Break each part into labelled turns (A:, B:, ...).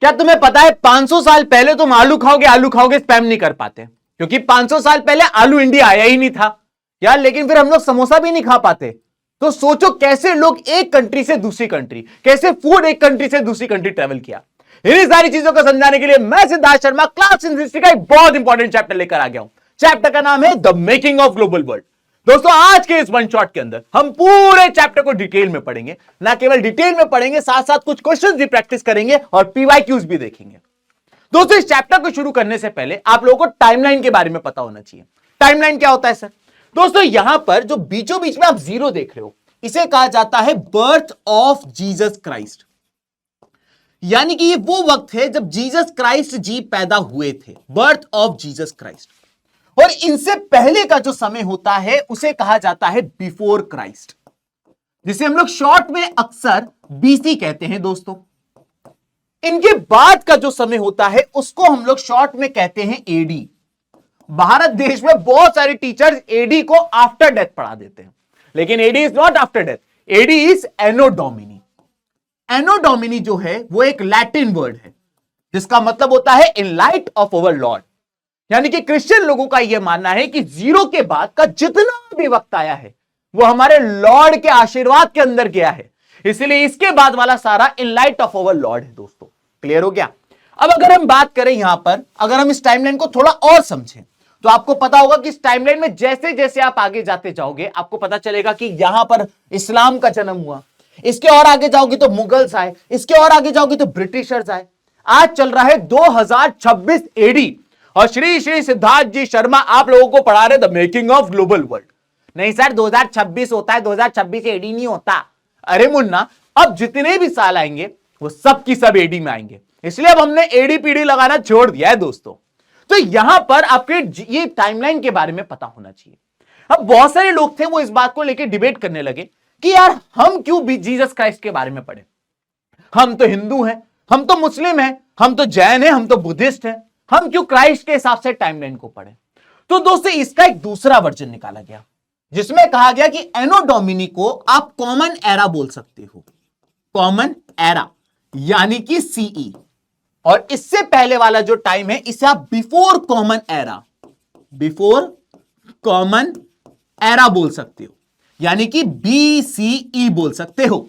A: क्या तुम्हें पता है 500 साल पहले तुम आलू खाओगे स्पैम नहीं कर पाते, क्योंकि 500 साल पहले आलू इंडिया आया ही नहीं था यार। लेकिन फिर हम लोग समोसा भी नहीं खा पाते। तो सोचो कैसे लोग एक कंट्री से दूसरी कंट्री, कैसे फूड एक कंट्री से दूसरी कंट्री ट्रेवल किया। इन्हीं सारी चीजों को समझाने के लिए मैं Siddharth Sharma class in history का एक बहुत इंपॉर्टेंट चैप्टर लेकर आ गया हूं। चैप्टर का नाम है the making of global world. दोस्तों आज के इस वन शॉट के अंदर हम पूरे चैप्टर को डिटेल में पढ़ेंगे, ना केवल डिटेल में पढ़ेंगे, साथ साथ कुछ क्वेश्चंस भी प्रैक्टिस करेंगे और पीवाईक्यूज भी देखेंगे। दोस्तों इस चैप्टर को शुरू करने से पहले आप लोगों को टाइमलाइन के बारे में पता होना चाहिए। टाइमलाइन क्या होता है सर? दोस्तों यहां पर जो बीचों बीच में आप जीरो देख रहे हो, इसे कहा जाता है बर्थ ऑफ जीसस क्राइस्ट। यानी कि ये वो वक्त है जब जीसस क्राइस्ट जी पैदा हुए थे, बर्थ ऑफ जीसस क्राइस्ट। और इनसे पहले का जो समय होता है उसे कहा जाता है बिफोर क्राइस्ट, जिसे हम लोग शॉर्ट में अक्सर बीसी कहते हैं दोस्तों। इनके बाद का जो समय होता है उसको हम लोग शॉर्ट में कहते हैं एडी। भारत देश में बहुत सारे टीचर्स एडी को आफ्टर डेथ पढ़ा देते हैं, लेकिन AD is not after death, AD is anno domini. Anno domini जो है वो एक लैटिन वर्ड है जिसका मतलब होता है in light of our Lord. यानी कि क्रिश्चियन लोगों का यह मानना है कि जीरो के बाद का जितना भी वक्त आया है वो हमारे लॉर्ड के आशीर्वाद के अंदर गया है, इसलिए इसके बाद वाला सारा in light of our Lord है। दोस्तों क्लियर हो गया? अब अगर हम बात करें यहां पर, अगर हम इस टाइमलाइन को थोड़ा और समझें तो आपको पता होगा कि इस टाइमलाइन में जैसे जैसे आप आगे जाते जाओगे आपको पता चलेगा कि यहां पर इस्लाम का जन्म हुआ, इसके और आगे जाओगे तो मुगल्स आए, इसके और आगे जाओगे तो ब्रिटिशर्स आए। आज चल रहा है 2026 एडी और श्री श्री सिद्धार्थ जी शर्मा आप लोगों को पढ़ा रहे the making of global world. नहीं सर 2026 होता है, 2026 एडी नहीं होता। अरे मुन्ना अब जितने भी साल आएंगे वो सब की सब एडी में आएंगे, इसलिए अब हमने एडी पीडी लगाना छोड़ दिया है दोस्तों। तो यहां पर आपके ये टाइमलाइन के बारे में पता होना चाहिए। अब बहुत सारे लोग थे वो इस बात को लेकर डिबेट करने लगे कि यार हम क्यों भी जीसस क्राइस्ट के बारे में पढ़े, हम तो हिंदू हैं, हम तो मुस्लिम हैं, हम तो जैन हैं, हम तो बुद्धिस्ट हैं, हम क्यों क्राइस्ट के हिसाब से टाइमलाइन को पढ़े। तो दोस्तों इसका एक दूसरा वर्जन निकाला गया जिसमें कहा गया कि एनो डोमिनी को आप कॉमन एरा बोल सकते हो, कॉमन एरा यानी कि सीई, और इससे पहले वाला जो टाइम है इसे आप before common era, before common era बोल सकते हो, यानी कि बीसीई बोल सकते हो।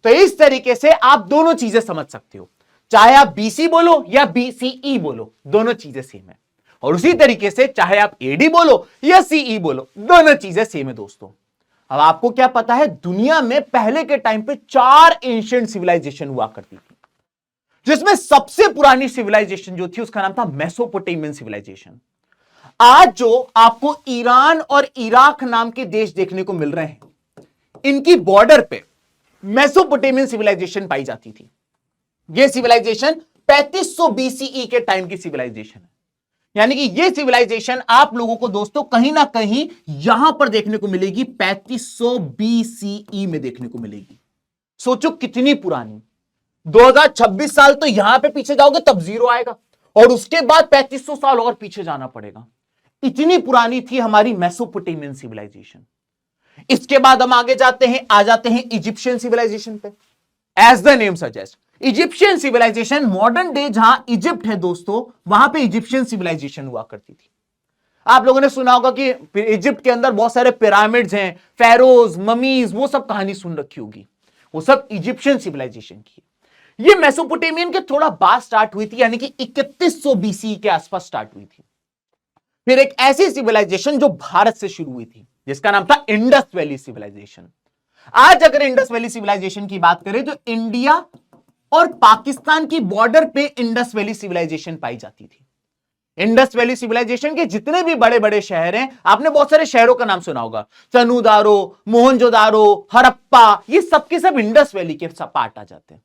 A: तो इस तरीके से आप दोनों चीजें समझ सकते हो, चाहे आप बीसी बोलो या बीसीई बोलो दोनों चीजें सेम है, और उसी तरीके से चाहे आप एडी बोलो या सीई बोलो दोनों चीजें सेम है दोस्तों। अब आपको क्या पता है दुनिया में पहले के टाइम पे 4 एंशिएंट सिविलाइजेशन हुआ करती थी, जिसमें सबसे पुरानी सिविलाइजेशन जो थी उसका नाम था मेसोपोटामियन सिविलाइजेशन। आज जो आपको ईरान और इराक नाम के देश देखने को मिल रहे हैं, इनकी बॉर्डर पे मेसोपोटामियन सिविलाइजेशन पाई जाती थी। यह सिविलाइजेशन 3500 बीसीई के टाइम की सिविलाइजेशन है, यानी कि यह सिविलाइजेशन आप लोगों को दोस्तों कहीं ना कहीं यहां पर देखने को मिलेगी, 3500 बीसीई में देखने को मिलेगी। सोचो कितनी पुरानी, 2026 साल तो यहां पे पीछे जाओगे तब जीरो आएगा, और उसके बाद 3500 साल और पीछे जाना पड़ेगा। इतनी पुरानी थी हमारी मेसोपोटामियन सिविलाइजेशन। इसके बाद हम आगे जाते हैं, आ जाते हैं इजिप्शियन सिविलाइजेशन पे। As the name suggest, Egyptian civilization modern day जहां इजिप्ट है दोस्तों, वहां पे इजिप्शियन सिविलाइजेशन हुआ करती थी। आप लोगों ने सुना होगा कि इजिप्ट के अंदर बहुत सारे पिरामिड्स हैं, फेरोज, ममीज, वो सब कहानी सुन रखी होगी, वो सब इजिप्शियन सिविलाइजेशन की। ये मेसोपोटामियन के थोड़ा बाद स्टार्ट हुई थी, यानी कि 3100 बीसी के आसपास स्टार्ट हुई थी। फिर एक ऐसी सिविलाइजेशन जो भारत से शुरू हुई थी जिसका नाम था इंडस वैली सिविलाइजेशन। आज अगर इंडस वैली सिविलाइजेशन की बात करें तो इंडिया और पाकिस्तान की बॉर्डर पे इंडस वैली सिविलाइजेशन पाई जाती थी। इंडस वैली सिविलाइजेशन के जितने भी बड़े बड़े शहर हैं, आपने बहुत सारे शहरों का नाम सुना होगा, चनुदारो, मोहनजोदारो, हड़प्पा, ये सबके सब इंडस वैली के पार्ट आ जाते हैं।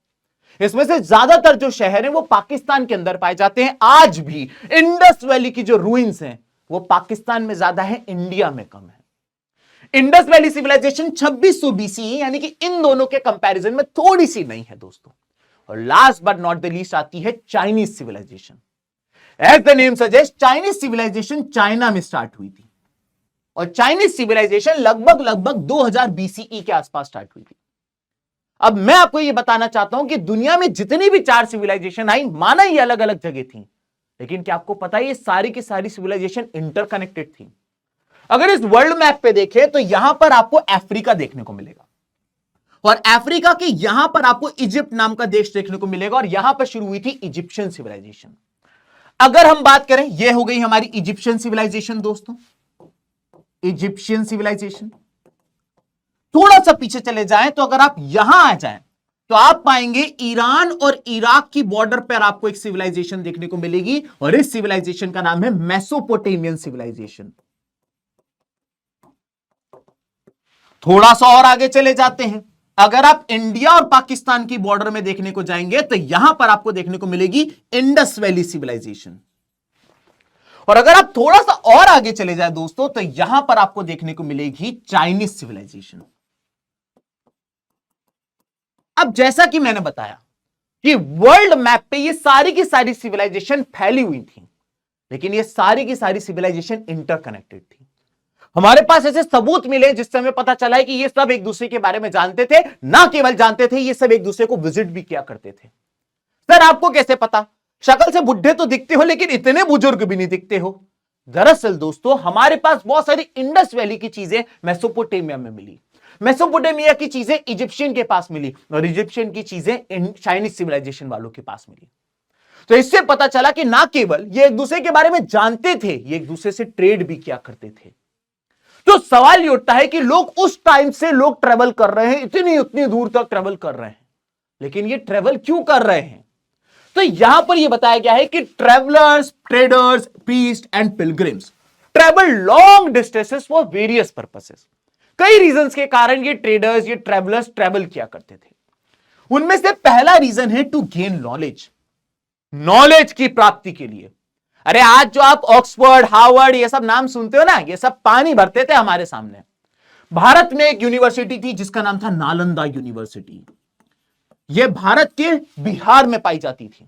A: इसमें से ज्यादातर जो शहर हैं वो पाकिस्तान के अंदर पाए जाते हैं। आज भी इंडस वैली की जो रूइंस हैं वो पाकिस्तान में ज्यादा है, इंडिया में कम है। इंडस वैली सिविलाइजेशन 2600 बीसी, यानी कि इन दोनों के कंपैरिजन में थोड़ी सी नहीं है दोस्तों। और last but not the least आती है चाइनीज सिविलाइजेशन। एज द नेम सजेस्ट, चाइनीज सिविलाइजेशन चाइना में स्टार्ट हुई थी, और चाइनीज सिविलाइजेशन लगभग 2000 बीसीई के आसपास स्टार्ट हुई थी। अब मैं आपको यह बताना चाहता हूं कि दुनिया में जितनी भी 4 सिविलाइजेशन आई, माना ये अलग अलग जगह थी, लेकिन क्या आपको पता है ये सारी की सारी सिविलाइजेशन इंटरकनेक्टेड थी। अगर इस वर्ल्ड मैप पे देखें तो यहां पर आपको अफ्रीका देखने को मिलेगा, और अफ्रीका के यहां पर आपको इजिप्ट नाम का देश देखने को मिलेगा, और यहां पर शुरू हुई थी इजिप्शियन सिविलाइजेशन। अगर हम बात करें, यह हो गई हमारी इजिप्शियन सिविलाइजेशन दोस्तों, इजिप्शियन सिविलाइजेशन। थोड़ा सा पीछे चले जाएं तो अगर आप यहां आ जाएं तो आप पाएंगे ईरान और इराक की बॉर्डर पर आपको एक सिविलाइजेशन देखने को मिलेगी, और इस सिविलाइजेशन का नाम है मेसोपोटेमियन सिविलाइजेशन। थोड़ा सा और आगे चले जाते हैं, अगर आप इंडिया और पाकिस्तान की बॉर्डर में देखने को जाएंगे तो यहां पर आपको देखने को मिलेगी इंडस वैली सिविलाइजेशन। और अगर आप थोड़ा सा और आगे चले जाए दोस्तों तो यहां पर आपको देखने को मिलेगी चाइनीज सिविलाइजेशन। अब जैसा कि मैंने बताया कि वर्ल्ड मैप पे ये सारी की सारी सिविलाइजेशन फैली हुई थी, लेकिन ये सारी की सारी सिविलाइजेशन इंटरकनेक्टेड थी। हमारे पास ऐसे सबूत मिले जिससे हमें पता चला है कि ये सब एक दूसरे के बारे में जानते थे, ना केवल जानते थे, ये सब एक दूसरे को विजिट भी किया करते थे। सर आपको कैसे पता? शक्ल से बुढ़े तो दिखते हो लेकिन इतने बुजुर्ग भी नहीं दिखते हो। दरअसल दोस्तों हमारे पास बहुत सारी इंडस वैली की चीजें मेसोपोटामिया में मिली, मेसोपोटामिया की चीजें इजिप्शियन के पास मिली, और इजिप्शियन की चीजें चाइनीज सिविलाइजेशन वालों के पास मिली। तो इससे पता चला कि ना केवल ये एक दूसरे के बारे में जानते थे, ये एक दूसरे से ट्रेड भी किया करते थे। तो सवाल ये उठता है कि लोग उस टाइम से लोग ट्रेवल कर रहे हैं, इतनी उतनी दूर तक ट्रेवल कर रहे हैं, लेकिन ये ट्रेवल क्यों कर रहे हैं? तो यहां पर ये बताया गया है कि travellers, traders, priest and pilgrims travel long distances for various purposes. कई रीजंस के कारण ये ट्रेडर्स, ये ट्रेवलर्स ट्रेवल किया करते थे। उनमें से पहला रीजन है टू गेन नॉलेज, नॉलेज की प्राप्ति के लिए। अरे आज जो आप ऑक्सफोर्ड, हार्वर्ड ये सब नाम सुनते हो ना, ये सब पानी भरते थे हमारे सामने। भारत में एक यूनिवर्सिटी थी जिसका नाम था नालंदा यूनिवर्सिटी। यह भारत के बिहार में पाई जाती थी।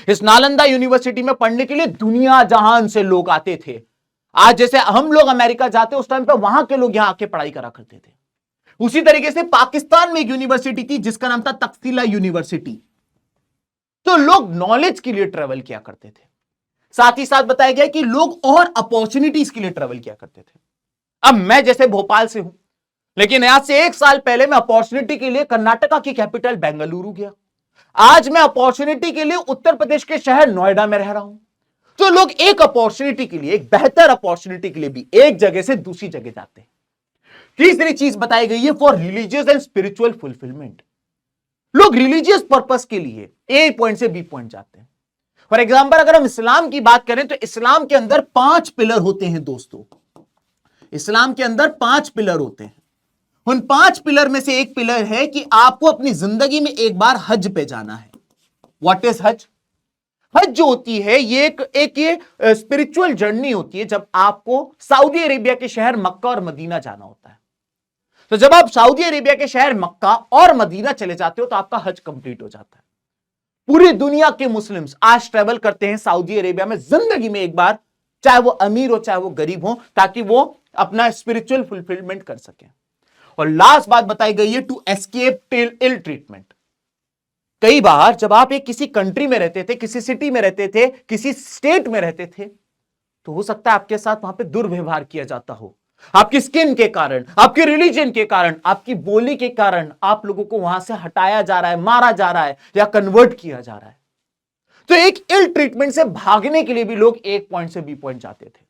A: इस नालंदा यूनिवर्सिटी में पढ़ने के लिए दुनिया जहान से लोग आते थे। आज जैसे हम लोग अमेरिका जाते उस टाइम पे वहां के लोग यहां आके पढ़ाई करा करते थे। उसी तरीके से पाकिस्तान में एक यूनिवर्सिटी थी जिसका नाम था तख्तिला यूनिवर्सिटी। तो लोग नॉलेज के लिए ट्रेवल किया करते थे। साथ ही साथ बताया गया कि लोग और अपॉर्चुनिटीज के लिए ट्रेवल किया करते थे। अब मैं जैसे भोपाल से हूं, लेकिन आज से 1 साल पहले मैं अपॉर्चुनिटी के लिए कर्नाटका की कैपिटल बेंगलुरु गया। आज मैं अपॉर्चुनिटी के लिए उत्तर प्रदेश के शहर नोएडा में रह रहा हूं। तो लोग एक अपॉर्चुनिटी के लिए, एक बेहतर अपॉर्चुनिटी के लिए भी एक जगह से दूसरी जगह जाते हैं। तीसरी चीज बताई गई है for religious and spiritual fulfilment. लोग रिलीजियस पर्पस के लिए ए पॉइंट से बी पॉइंट जाते हैं। फॉर एग्जाम्पल अगर हम इस्लाम की बात करें तो इस्लाम के अंदर 5 पिलर होते हैं दोस्तों। इस्लाम के अंदर 5 पिलर होते हैं। उन 5 पिलर में से एक पिलर है कि आपको अपनी जिंदगी में एक बार हज पे जाना है। व्हाट इज हज? हज जो होती है ये एक स्पिरिचुअल जर्नी होती है जब आपको सऊदी अरेबिया के शहर मक्का और मदीना जाना होता है। तो जब आप सऊदी अरेबिया के शहर मक्का और मदीना चले जाते हो तो आपका हज कंप्लीट हो जाता है। पूरी दुनिया के मुस्लिम्स आज ट्रेवल करते हैं सऊदी अरेबिया में जिंदगी में एक बार, चाहे वो अमीर हो चाहे वो गरीब हो, ताकि वो अपना स्पिरिचुअल फुलफिलमेंट कर सके। और लास्ट बात बताई गई है टू एस्केप इल ट्रीटमेंट। कई बार जब आप एक किसी कंट्री में रहते थे, किसी सिटी में रहते थे, किसी स्टेट में रहते थे, तो हो सकता है आपके साथ वहां पे दुर्व्यवहार किया जाता हो। आपकी स्किन के कारण, आपके रिलीजन के कारण, आपकी बोली के कारण आप लोगों को वहां से हटाया जा रहा है, मारा जा रहा है या कन्वर्ट किया जा रहा है। तो एक इल ट्रीटमेंट से भागने के लिए भी लोग एक पॉइंट से बी पॉइंट जाते थे।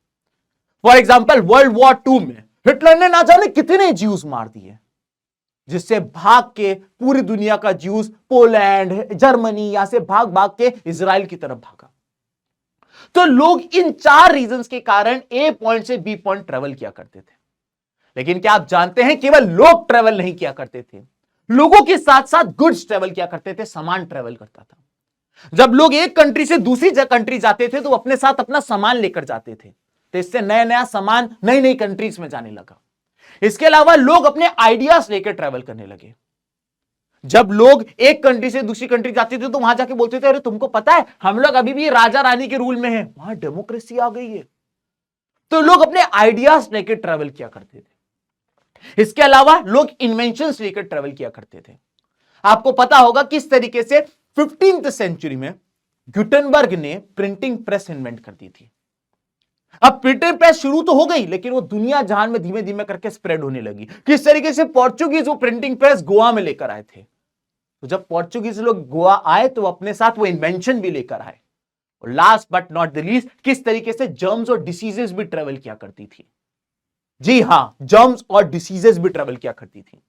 A: फॉर एग्जाम्पल वर्ल्ड वॉर 2 में हिटलर ने ना जाने कितने ज्यूज मार दिए, जिससे भाग के पूरी दुनिया का ज्यूज पोलैंड, जर्मनी यहां से भाग भाग के इजराइल की तरफ भागा। तो लोग इन 4 रीजंस के कारण ए पॉइंट से बी पॉइंट ट्रेवल किया करते थे। लेकिन क्या आप जानते हैं केवल लोग ट्रेवल नहीं किया करते थे, लोगों के साथ साथ गुड्स ट्रेवल किया करते थे, सामान ट्रेवल करता था। जब लोग एक कंट्री से दूसरी कंट्री जाते थे तो अपने साथ अपना सामान लेकर जाते थे, तो इससे नया नया सामान नई नई कंट्रीज में जाने लगा। इसके अलावा लोग अपने आइडियाज लेकर ट्रेवल करने लगे। जब लोग एक कंट्री से दूसरी कंट्री जाते थे तो वहां जाके बोलते थे, अरे तुमको पता है हम लोग अभी भी राजा रानी के रूल में हैं, वहां डेमोक्रेसी आ गई है। तो लोग अपने आइडियाज लेकर ट्रेवल किया करते थे। इसके अलावा लोग इन्वेंशंस लेकर ट्रेवल किया करते थे। आपको पता होगा किस तरीके से 15th सेंचुरी में गुटेनबर्ग ने प्रिंटिंग प्रेस इन्वेंट कर दी थी। अब प्रिंटिंग प्रेस शुरू तो हो गई, लेकिन वो दुनिया जहान में धीमे धीमे करके स्प्रेड होने लगी। किस तरीके से पोर्चुगीज वो प्रिंटिंग प्रेस गोवा में लेकर आए थे। तो जब पोर्चुगीज लोग गोवा आए तो अपने साथ वो इन्वेंशन भी लेकर आए। और last but not the least, किस तरीके से जर्म्स और डिसीजेस भी ट्रेवल किया करती थी। जी हां, जर्म्स और डिसीजेस भी ट्रेवल किया करती थी।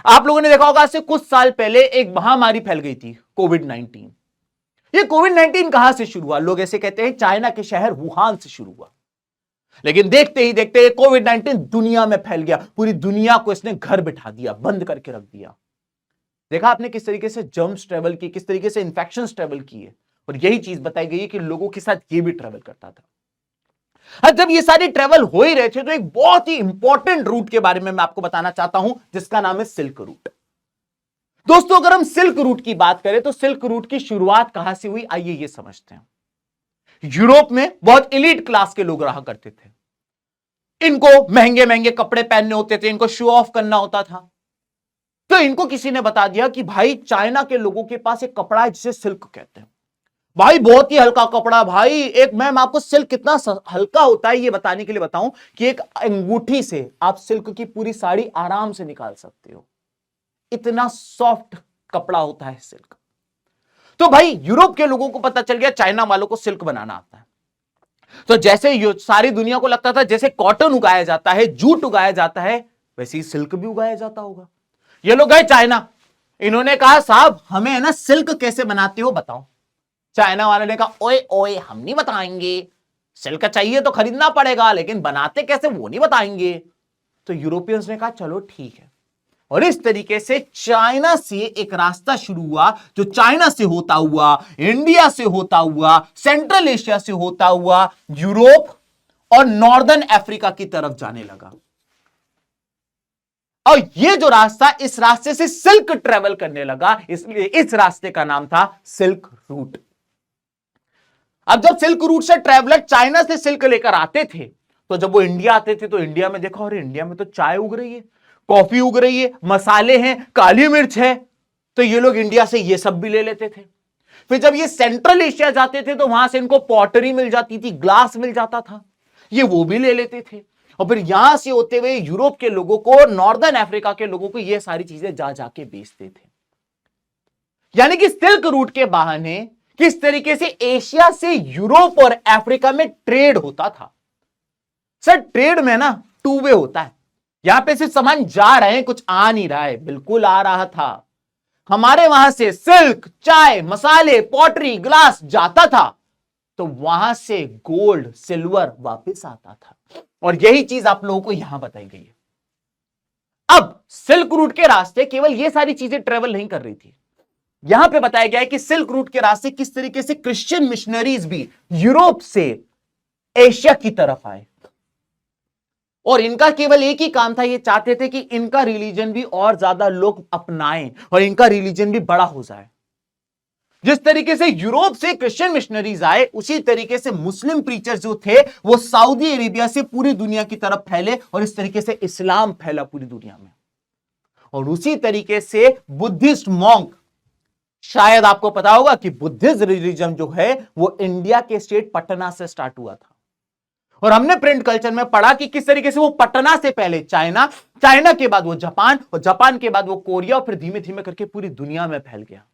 A: आप लोगों ने देखा होगा, आज से कुछ साल पहले एक महामारी फैल गई थी, कोविड-19। ये कोविड-19 कहां से शुरू हुआ? लोग ऐसे कहते हैं चाइना के शहर वुहान से शुरू हुआ, लेकिन देखते ही देखते कोविड-19 दुनिया में फैल गया। पूरी दुनिया को इसने घर बिठा दिया, बंद करके रख दिया। देखा आपने किस तरीके से जर्म्स ट्रेवल किए, किस तरीके से इंफेक्शंस ट्रेवल किए, और यही चीज बताई गई है कि लोगों के साथ ये भी ट्रेवल करता था। जब ये सारी ट्रेवल हो ही रहे थे तो एक बहुत ही इंपॉर्टेंट रूट के बारे में मैं आपको बताना चाहता हूं, जिसका नाम है सिल्क रूट। दोस्तों, अगर हम सिल्क रूट की बात करें तो सिल्क रूट की शुरुआत कहां से हुई, आइए ये समझते हैं। यूरोप में बहुत एलीट क्लास के लोग रहा करते थे। इनको महंगे महंगे कपड़े पहनने होते थे, इनको शो ऑफ करना होता था। तो इनको किसी ने बता दिया कि भाई चाइना के लोगों के पास एक कपड़ा है जिसे सिल्क कहते हैं। भाई बहुत ही हल्का कपड़ा। भाई एक मैं आपको सिल्क कितना हल्का होता है ये बताने के लिए बताऊं कि एक अंगूठी से आप सिल्क की पूरी साड़ी आराम से निकाल सकते हो। इतना सॉफ्ट कपड़ा होता है सिल्क। तो भाई यूरोप के लोगों को पता चल गया चाइना वालों को सिल्क बनाना आता है। तो जैसे सारी दुनिया को लगता था जैसे कॉटन उगाया जाता है, जूट उगाया जाता है, वैसे ही सिल्क भी उगाया जाता होगा। ये लोग गए चाइना, इन्होंने कहा साहब हमें है ना सिल्क कैसे बनाते हो बताओ। चाइना वाले ने कहा ओए ओए हम नहीं बताएंगे, सिल्क चाहिए तो खरीदना पड़ेगा, लेकिन बनाते कैसे वो नहीं बताएंगे। तो यूरोपियंस ने कहा चलो ठीक है, और इस तरीके से चाइना से एक रास्ता शुरू हुआ, जो चाइना से होता हुआ, इंडिया से होता हुआ, सेंट्रल एशिया से होता हुआ यूरोप और नॉर्दर्न अफ्रीका की तरफ जाने लगा। और ये जो रास्ता, इस रास्ते से सिल्क ट्रेवल करने लगा, इसलिए इस रास्ते का नाम था सिल्क रूट। अब जब सिल्क रूट से ट्रेवलर चाइना से सिल्क लेकर आते थे, तो जब वो इंडिया आते थे तो इंडिया में देखा, और इंडिया में तो चाय उग रही है, कॉफी उग रही है, मसाले हैं, काली मिर्च है, तो ये लोग इंडिया से ये सब भी ले लेते थे। फिर जब ये सेंट्रल एशिया जाते थे तो वहां से इनको पॉटरी मिल जाती थी, ग्लास मिल जाता था, ये वो भी ले लेते थे। और फिर यहां से होते हुए यूरोप के लोगों को, नॉर्दर्न अफ्रीका के लोगों को ये सारी चीजें जा जाके बेचते थे। यानी कि सिल्क रूट के बहाने किस तरीके से एशिया से यूरोप और अफ्रीका में ट्रेड होता था। सर ट्रेड में ना टू वे होता है, यहां पे सिर्फ सामान जा रहे हैं, कुछ आ नहीं रहा है। बिल्कुल आ रहा था, हमारे वहां से सिल्क, चाय, मसाले, पॉटरी, ग्लास जाता था, तो वहां से गोल्ड, सिल्वर वापस आता था। और यही चीज आप लोगों को यहां बताई गई है। अब सिल्क रूट के रास्ते केवल ये सारी चीजें ट्रेवल नहीं कर रही थी, यहां पे बताया गया है कि सिल्क रूट के रास्ते किस तरीके से क्रिश्चियन मिशनरीज भी यूरोप से एशिया की तरफ आए, और इनका केवल एक ही काम था, ये चाहते थे कि इनका रिलीजन भी और ज्यादा लोग अपनाएं और इनका रिलीजन भी बड़ा हो जाए। जिस तरीके से यूरोप से क्रिश्चियन मिशनरीज आए, उसी तरीके से मुस्लिम प्रीचर्स जो थे वो सऊदी अरेबिया से पूरी दुनिया की तरफ फैले, और इस तरीके से इस्लाम फैला पूरी दुनिया में। और उसी तरीके से बुद्धिस्ट मॉन्क, शायद आपको पता होगा कि बुद्धिस्ट रिलीजन जो है वो इंडिया के स्टेट पटना से स्टार्ट हुआ था, और हमने प्रिंट कल्चर में पढ़ा कि किस तरीके से वो पटना से पहले चाइना, चाइना के बाद वो जापान, और जापान के बाद वो कोरिया, और फिर धीमे धीमे करके पूरी दुनिया में फैल गया।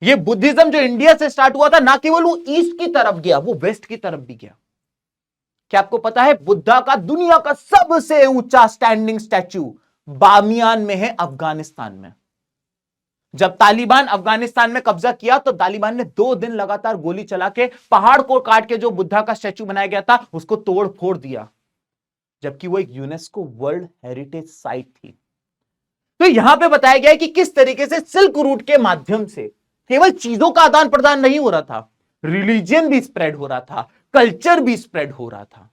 A: ये बुद्धिज्म जो इंडिया से स्टार्ट हुआ था, ना केवल वो ईस्ट की तरफ गया, वो वेस्ट की तरफ भी गया। क्या आपको पता है बुद्धा का दुनिया का सबसे ऊंचा स्टैंडिंग स्टैच्यू बामियान में है, अफगानिस्तान में। जब तालिबान अफगानिस्तान में कब्जा किया तो तालिबान ने 2 दिन लगातार गोली चला के पहाड़ को काट के जो बुद्धा का स्टैच्यू बनाया गया था उसको तोड़ फोड़ दिया, जबकि वो एक यूनेस्को वर्ल्ड हेरिटेज साइट थी। तो यहां पे बताया गया है कि किस तरीके से सिल्क रूट के माध्यम से केवल चीजों का आदान प्रदान नहीं हो रहा था, रिलीजन भी स्प्रेड हो रहा था, कल्चर भी स्प्रेड हो रहा था।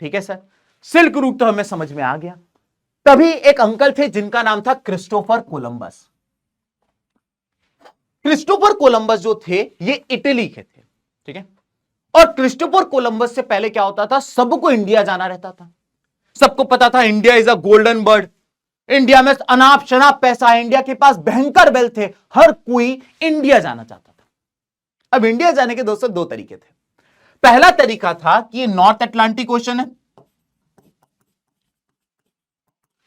A: ठीक है सर, सिल्क रूट तो हमें समझ में आ गया। तभी एक अंकल थे जिनका नाम था क्रिस्टोफर कोलंबस। क्रिस्टोफर कोलंबस जो थे ये इटली के थे, ठीक है। और क्रिस्टोफर कोलंबस से पहले क्या होता था, सबको इंडिया जाना रहता था। सबको पता था India is a golden bird, India में अनाप शनाप पैसा है, इंडिया के पास भयंकर वेल्थ थे, हर कोई इंडिया जाना चाहता था। अब इंडिया जाने के दोस्तों दो तरीके थे। पहला तरीका था कि ये नॉर्थ अटलांटिक ओशन है,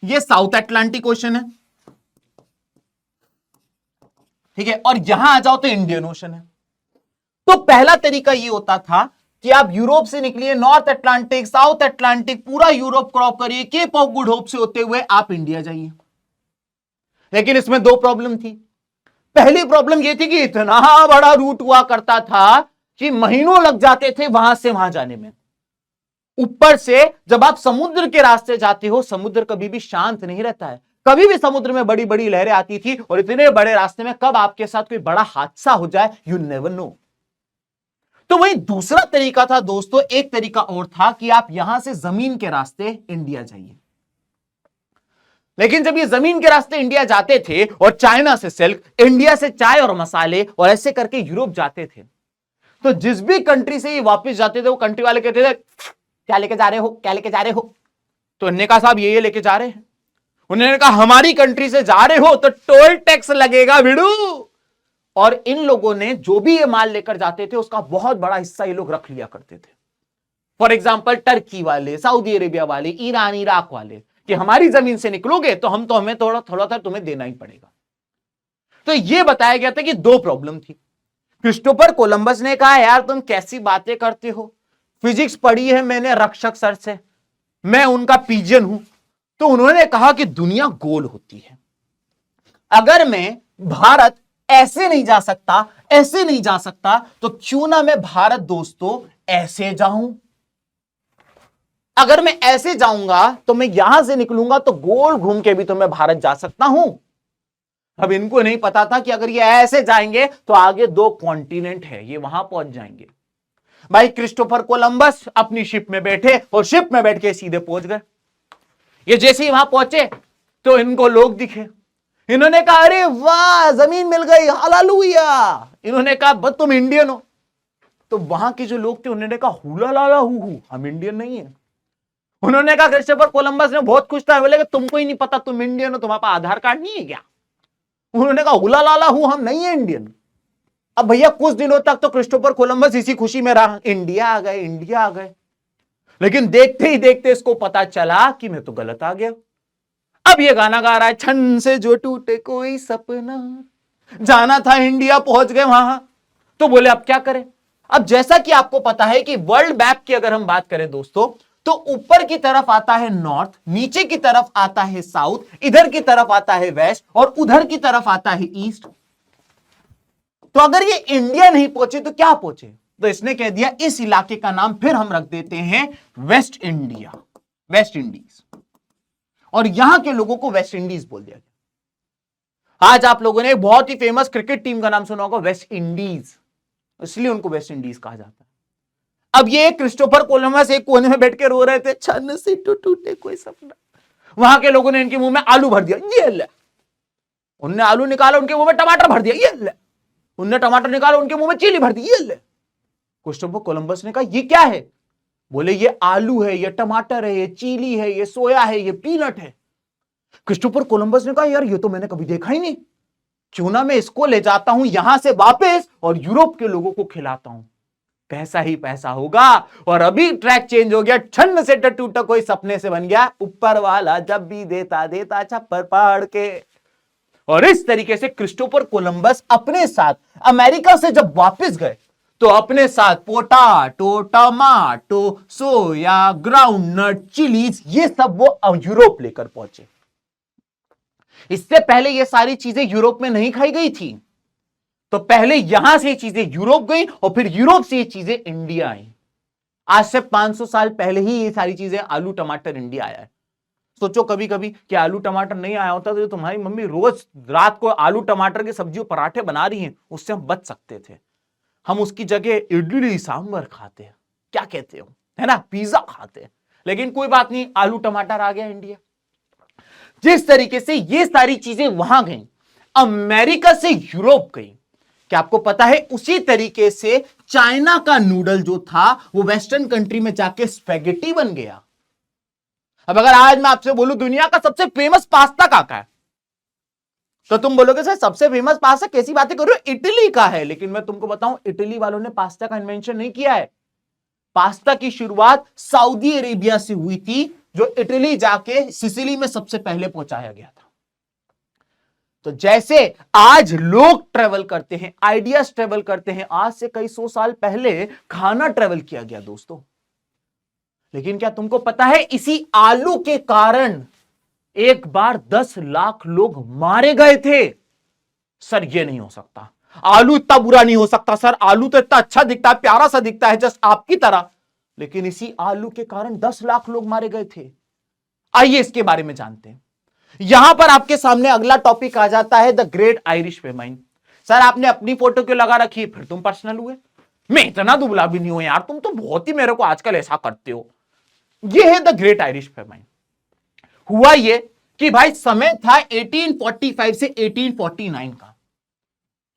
A: ये साउथ अटलांटिक ओशन है, ठीक है, और यहां आ जाओ तो इंडियन ओशन है। तो पहला तरीका ये होता था कि आप यूरोप से निकलिए, नॉर्थ अटलांटिक, साउथ अटलांटिक, पूरा यूरोप क्रॉप करिए, केप ऑफ गुड होप से होते हुए आप इंडिया जाइए। लेकिन इसमें दो प्रॉब्लम थी। पहली प्रॉब्लम यह थी कि इतना बड़ा रूट हुआ करता था कि महीनों लग जाते थे वहां से वहां जाने में। ऊपर से जब आप समुद्र के रास्ते जाते हो, समुद्र कभी भी शांत नहीं रहता है, कभी भी समुद्र में बड़ी बड़ी लहरें आती थी, और इतने बड़े रास्ते में कब आपके साथ कोई बड़ा हादसा हो जाए, यू नेवर नो। तो वही दूसरा तरीका था दोस्तों, एक तरीका और था कि आप यहां से जमीन के रास्ते इंडिया जाइए। लेकिन जब ये जमीन के रास्ते इंडिया जाते थे और चाइना से सिल्क, इंडिया से चाय और मसाले, और ऐसे करके यूरोप जाते थे, तो जिस भी कंट्री से ये वापस जाते थे वो कंट्री वाले कहते थे क्या लेके जा रहे हो, क्या लेके जा रहे हो। तो उन्होंने कहा साहब ये लेके जा रहे हैं। उन्होंने कहा हमारी कंट्री से जा रहे हो तो टोल टैक्स लगेगा भिड़ू। और इन लोगों ने जो भी ये माल लेकर जाते थे उसका बहुत बड़ा हिस्सा ये लोग रख लिया करते थे। फॉर एग्जाम्पल टर्की वाले, सऊदी अरेबिया वाले, ईरान, इराक वाले, कि हमारी जमीन से निकलोगे तो हमें थोड़ा थोड़ा सा तुम्हें देना ही पड़ेगा। तो ये बताया गया था कि दो प्रॉब्लम थी। क्रिस्टोफर कोलंबस ने कहा यार तुम कैसी बातें करते हो, फिजिक्स पढ़ी है मैंने रक्षक सर से, मैं उनका पिजन हूं। तो उन्होंने कहा कि दुनिया गोल होती है, अगर मैं भारत ऐसे नहीं जा सकता, ऐसे नहीं जा सकता, तो क्यों ना मैं भारत दोस्तों ऐसे जाऊं। अगर मैं ऐसे जाऊंगा तो मैं यहां से निकलूंगा तो गोल घूम के भी तो मैं भारत जा सकता हूं। अब इनको नहीं पता था कि अगर ये ऐसे जाएंगे तो आगे दो कॉन्टिनेंट है, ये वहां पहुंच जाएंगे। भाई क्रिस्टोफर कोलंबस अपनी शिप में बैठे और शिप में बैठ के सीधे पहुंच गए। ये जैसे ही वहां पहुंचे तो इनको लोग दिखे, इन्होंने कहा अरे वाह जमीन मिल गई, हालेलुया। इन्होंने कहा बस तुम इंडियन हो। तो वहां के जो लोग थे उन्होंने कहा हुला लाला हु, हम इंडियन नहीं है। उन्होंने कहा क्रिस्टोफर कोलंबस ने बहुत खुश था, बोले तुमको ही नहीं पता तुम इंडियन हो, तुम्हारे पास आधार कार्ड नहीं है क्या। उन्होंने कहा हुला लाला हूं, हम नहीं है इंडियन। अब भैया कुछ दिनों तक तो क्रिस्टोफर कोलंबस इसी खुशी में रहा, इंडिया आ गए, इंडिया आ गए। लेकिन देखते ही देखते इसको पता चला कि मैं तो गलत आ गया। अब ये गाना गा रहा है, छन से जो टूटे कोई सपना, जाना था इंडिया पहुंच गए वहां। तो बोले अब क्या करें। अब जैसा कि आपको पता है कि वर्ल्ड मैप की अगर हम बात करें दोस्तों, तो ऊपर की तरफ आता है नॉर्थ, नीचे की तरफ आता है साउथ, इधर की तरफ आता है वेस्ट, और उधर की तरफ आता है ईस्ट। तो अगर ये इंडिया नहीं पहुंचे तो क्या पहुंचे। तो इसने कह दिया इस इलाके का नाम फिर हम रख देते हैं वेस्ट इंडिया, वेस्ट इंडीज। और यहां के लोगों को वेस्ट इंडीज बोल दिया गया। आज आप लोगों ने बहुत ही फेमस क्रिकेट टीम का नाम सुना होगा, वेस्ट इंडीज, इसलिए उनको वेस्ट इंडीज कहा जाता है। अब ये क्रिस्टोफर कोलंबस एक कोने में बैठ के रो रहे थे, छन से टूटे कोई सपना। वहां के लोगों ने इनके मुंह में आलू भर दिया, ये ले। उनने आलू निकाला, उनके मुंह में टमाटर भर दिया, ये ले। उनने टमाटर निकाला, उनके मुंह में चिली भर दी, ये ले। क्रिस्टोफर कोलंबस ने कहा ये क्या है। बोले ये आलू है, ये टमाटर है, ये चिली है, ये सोया है, ये पीनट है। क्रिस्टोफर कोलंबस ने कहा यार ये तो मैंने कभी देखा ही नहीं, क्यों ना मैं इसको ले जाता हूं यहां से वापस और यूरोप के लोगों को खिलाता हूं, पैसा ही पैसा होगा। और अभी ट्रैक चेंज हो गया, छन्न से टूटा कोई सपने से बन गया, ऊपर वाला जब भी देता देता छप्पर पाड़ के। और इस तरीके से क्रिस्टोफर कोलंबस अपने साथ अमेरिका से जब वापस गए तो अपने साथ पोटाटो, टमाटो, सोया, ग्राउंडनट, चिलीज, ये सब वो यूरोप लेकर पहुंचे। इससे पहले ये सारी चीजें यूरोप में नहीं खाई गई थी, तो पहले यहां से ये चीजें यूरोप गई और फिर यूरोप से ये चीजें इंडिया आई। आज से 500 साल पहले ही ये सारी चीजें, आलू टमाटर इंडिया आया है। सोचो कभी कभी कि आलू टमाटर नहीं आया होता तो तुम्हारी मम्मी रोज रात को आलू टमाटर के सब्जी पराठे बना रही हैं, उससे हम बच सकते थे। हम उसकी जगह इडली सांभर खाते हैं, क्या कहते हो, है ना, पिज्जा खाते हैं। लेकिन कोई बात नहीं, आलू टमाटर आ गया इंडिया। जिस तरीके से ये सारी चीजें वहां गई, अमेरिका से यूरोप गई, क्या आपको पता है उसी तरीके से चाइना का नूडल जो था वो वेस्टर्न कंट्री में जाके स्पैगेटी बन गया। अब अगर आज मैं आपसे बोलूं दुनिया का सबसे फेमस पास्ता कहाँ है, तो तुम बोलोगे सर सबसे फेमस पास्ता कैसी बातें कर रहे हो, इटली का है। लेकिन मैं तुमको बताऊं, इटली वालों ने पास्ता का इन्वेंशन नहीं किया है। पास्ता की शुरुआत सऊदी अरेबिया से हुई थी, जो इटली जाके सिसिली में सबसे पहले पहुंचाया गया था। तो जैसे आज लोग ट्रेवल करते हैं, आइडियाज ट्रेवल करते हैं, आज से कई सौ साल पहले खाना ट्रेवल किया गया दोस्तों। लेकिन क्या तुमको पता है, इसी आलू के कारण एक बार 10 लाख लोग मारे गए थे। सर ये नहीं हो सकता, आलू इतना बुरा नहीं हो सकता सर, आलू तो इतना अच्छा दिखता है, प्यारा सा दिखता है, जस्ट आपकी तरह। लेकिन इसी आलू के कारण 10 लाख लोग मारे गए थे। आइए इसके बारे में जानते हैं। यहां पर आपके सामने अगला टॉपिक आ जाता है, the great Irish famine. Sir आपने अपनी फोटो क्यों लगा रखी, फिर तुम पर्सनल हुए। मैं इतना दुबला भी नहीं हूं यार, तुम तो बहुत ही मेरे को आजकल ऐसा करते हो। यह है द ग्रेट आयरिश फेमाइन। हुआ यह कि भाई समय था 1845 से 1849 का।